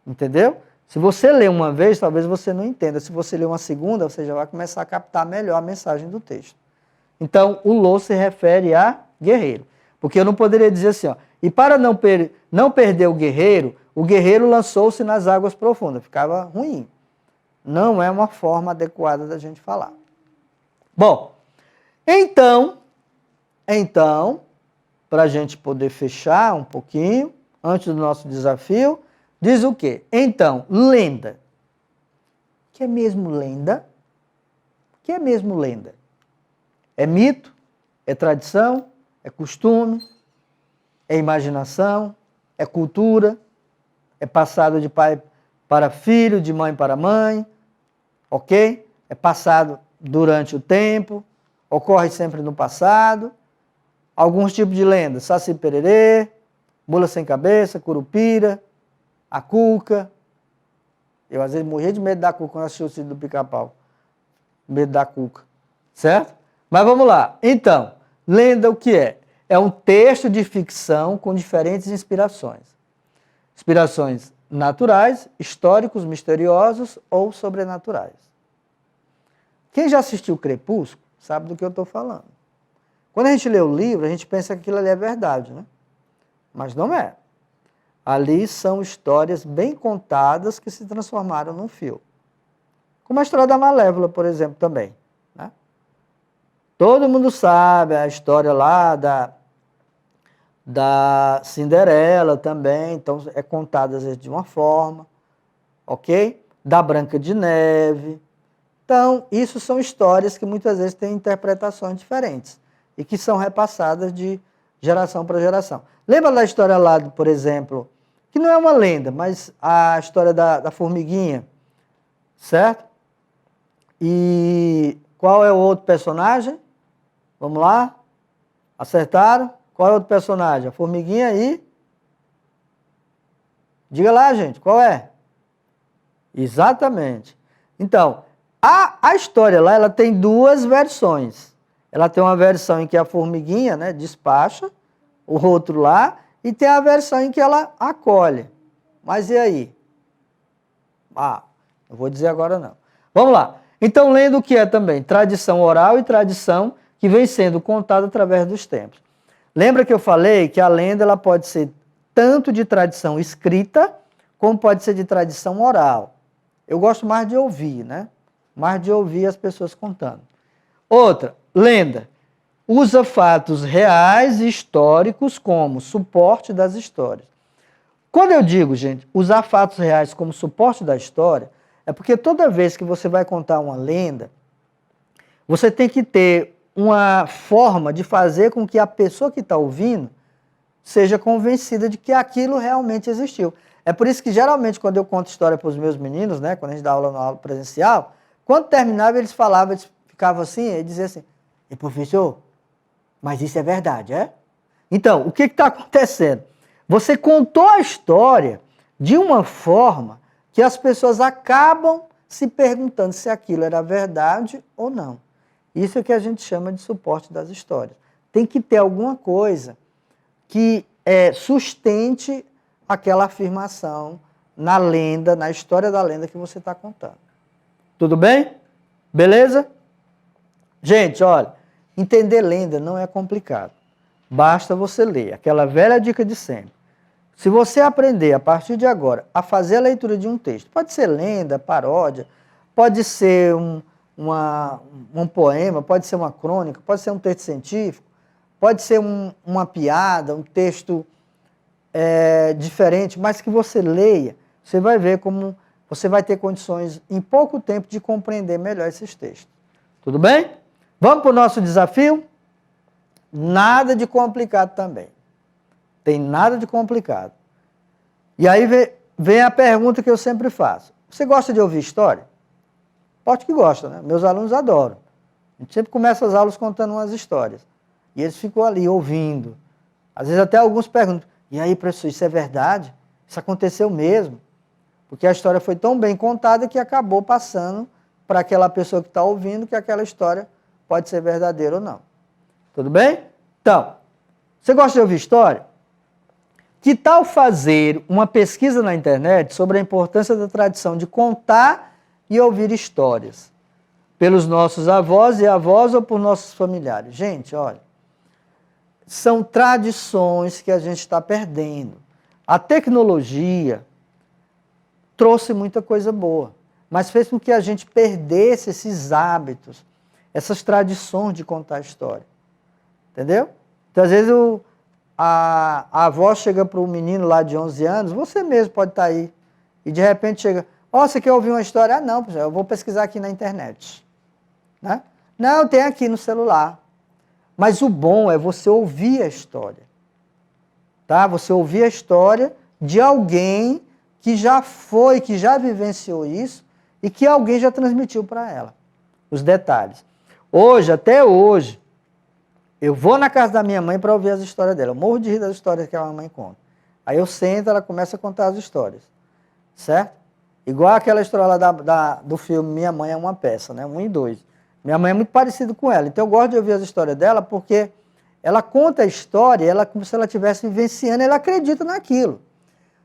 Entendeu? Se você ler uma vez, talvez você não entenda. Se você ler uma segunda, você já vai começar a captar melhor a mensagem do texto. Então, o lo se refere a guerreiro. Porque eu não poderia dizer assim, ó, e para não perder o guerreiro lançou-se nas águas profundas. Ficava ruim. Não é uma forma adequada da gente falar. Bom, então, para a gente poder fechar um pouquinho, antes do nosso desafio, diz o quê? Então, lenda. O que é mesmo lenda? O que é mesmo lenda? É mito? É tradição? É costume? É imaginação? É cultura? É passado de pai para filho, de mãe para mãe? Ok? É passado durante o tempo? Ocorre sempre no passado? Alguns tipos de lendas, Saci Pererê, Mula Sem Cabeça, Curupira, a Cuca. Eu às vezes morria de medo da Cuca quando assisti o Sítio do Pica-Pau. Medo da Cuca, certo? Mas vamos lá. Então, lenda o que é? É um texto de ficção com diferentes inspirações. Inspirações naturais, históricos, misteriosos ou sobrenaturais. Quem já assistiu Crepúsculo sabe do que eu estou falando. Quando a gente lê o livro, a gente pensa que aquilo ali é verdade, né? Mas não é. Ali são histórias bem contadas que se transformaram num filme. Como a história da Malévola, por exemplo, também. Né? Todo mundo sabe a história lá da Cinderela também, então é contada às vezes de uma forma, ok? Da Branca de Neve. Então, isso são histórias que muitas vezes têm interpretações diferentes e que são repassadas de geração para geração. Lembra da história lá, por exemplo, que não é uma lenda, mas a história da formiguinha, certo? E qual é o outro personagem? Vamos lá? Acertaram? Qual é o outro personagem? A formiguinha e Diga lá, gente, qual é? Exatamente. Então, a história lá, ela tem duas versões. Ela tem uma versão em que a formiguinha, né, despacha, o outro lá, e tem a versão em que ela acolhe. Mas e aí? Não vou dizer agora não. Vamos lá. Então, lendo o que é também tradição oral e tradição que vem sendo contada através dos tempos. Lembra que eu falei que a lenda ela pode ser tanto de tradição escrita, como pode ser de tradição oral. Eu gosto mais de ouvir, né? Mais de ouvir as pessoas contando. Outra, lenda. Usa fatos reais e históricos como suporte das histórias. Quando eu digo, gente, usar fatos reais como suporte da história, é porque toda vez que você vai contar uma lenda, você tem que ter uma forma de fazer com que a pessoa que está ouvindo seja convencida de que aquilo realmente existiu. É por isso que, geralmente, quando eu conto história para os meus meninos, né, quando a gente dá aula na aula presencial, quando terminava, eles falavam, eles ficavam assim, e diziam assim, e professor, mas isso é verdade, é? Então, o que está acontecendo? Você contou a história de uma forma que as pessoas acabam se perguntando se aquilo era verdade ou não. Isso é que a gente chama de suporte das histórias. Tem que ter alguma coisa que sustente aquela afirmação na lenda, na história da lenda que você está contando. Tudo bem? Beleza? Gente, olha, entender lenda não é complicado. Basta você ler. Aquela velha dica de sempre. Se você aprender, a partir de agora, a fazer a leitura de um texto, pode ser lenda, paródia, pode ser um poema, pode ser uma crônica, pode ser um texto científico, pode ser uma piada, um texto diferente, mas que você leia, você vai ver como você vai ter condições, em pouco tempo, de compreender melhor esses textos. Tudo bem? Vamos para o nosso desafio? Nada de complicado também. Tem nada de complicado. E aí vem a pergunta que eu sempre faço. Você gosta de ouvir história? Pode que gosta, né? Meus alunos adoram. A gente sempre começa as aulas contando umas histórias. E eles ficam ali ouvindo. Às vezes até alguns perguntam, e aí, professor, isso é verdade? Isso aconteceu mesmo? Porque a história foi tão bem contada que acabou passando para aquela pessoa que está ouvindo que aquela história pode ser verdadeira ou não. Tudo bem? Então, você gosta de ouvir história? Que tal fazer uma pesquisa na internet sobre a importância da tradição de contar e ouvir histórias? Pelos nossos avós e avós ou por nossos familiares? Gente, olha, são tradições que a gente está perdendo. A tecnologia trouxe muita coisa boa, mas fez com que a gente perdesse esses hábitos, essas tradições de contar história. Entendeu? Então, às vezes, a avó chega para o menino lá de 11 anos, você mesmo pode estar aí, e de repente chega, você quer ouvir uma história? Ah, não, eu vou pesquisar aqui na internet. Né? Não, tem aqui no celular. Mas o bom é você ouvir a história. Tá? Você ouvir a história de alguém que já foi, que já vivenciou isso, e que alguém já transmitiu para ela os detalhes. Hoje, até hoje, eu vou na casa da minha mãe para ouvir as histórias dela. Eu morro de rir das histórias que a mãe conta. Aí eu sento, ela começa a contar as histórias. Certo? Igual aquela história lá do filme Minha Mãe é uma Peça, né? 1 e 2. Minha mãe é muito parecida com ela. Então eu gosto de ouvir as histórias dela porque ela conta a história, como se ela estivesse vivenciando, ela acredita naquilo.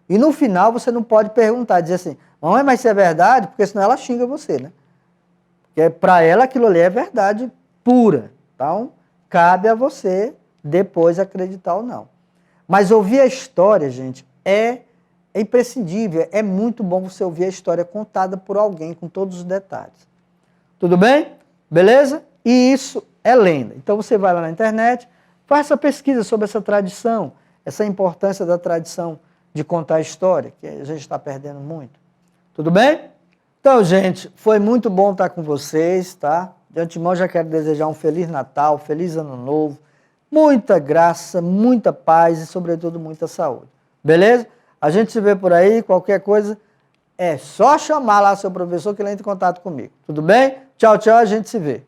E no final você não pode perguntar, dizer assim, mamãe, mas isso é verdade? Porque senão ela xinga você, né? Porque para ela aquilo ali é verdade pura. Então, cabe a você depois acreditar ou não. Mas ouvir a história, gente, é imprescindível. É muito bom você ouvir a história contada por alguém com todos os detalhes. Tudo bem? Beleza? E isso é lenda. Então você vai lá na internet, faz essa pesquisa sobre essa tradição, essa importância da tradição de contar a história, que a gente está perdendo muito. Tudo bem? Então, gente, foi muito bom estar com vocês, tá? De antemão, já quero desejar um Feliz Natal, Feliz Ano Novo, muita graça, muita paz e, sobretudo, muita saúde. Beleza? A gente se vê por aí, qualquer coisa, é só chamar lá seu professor que ele entra em contato comigo. Tudo bem? Tchau, tchau, a gente se vê.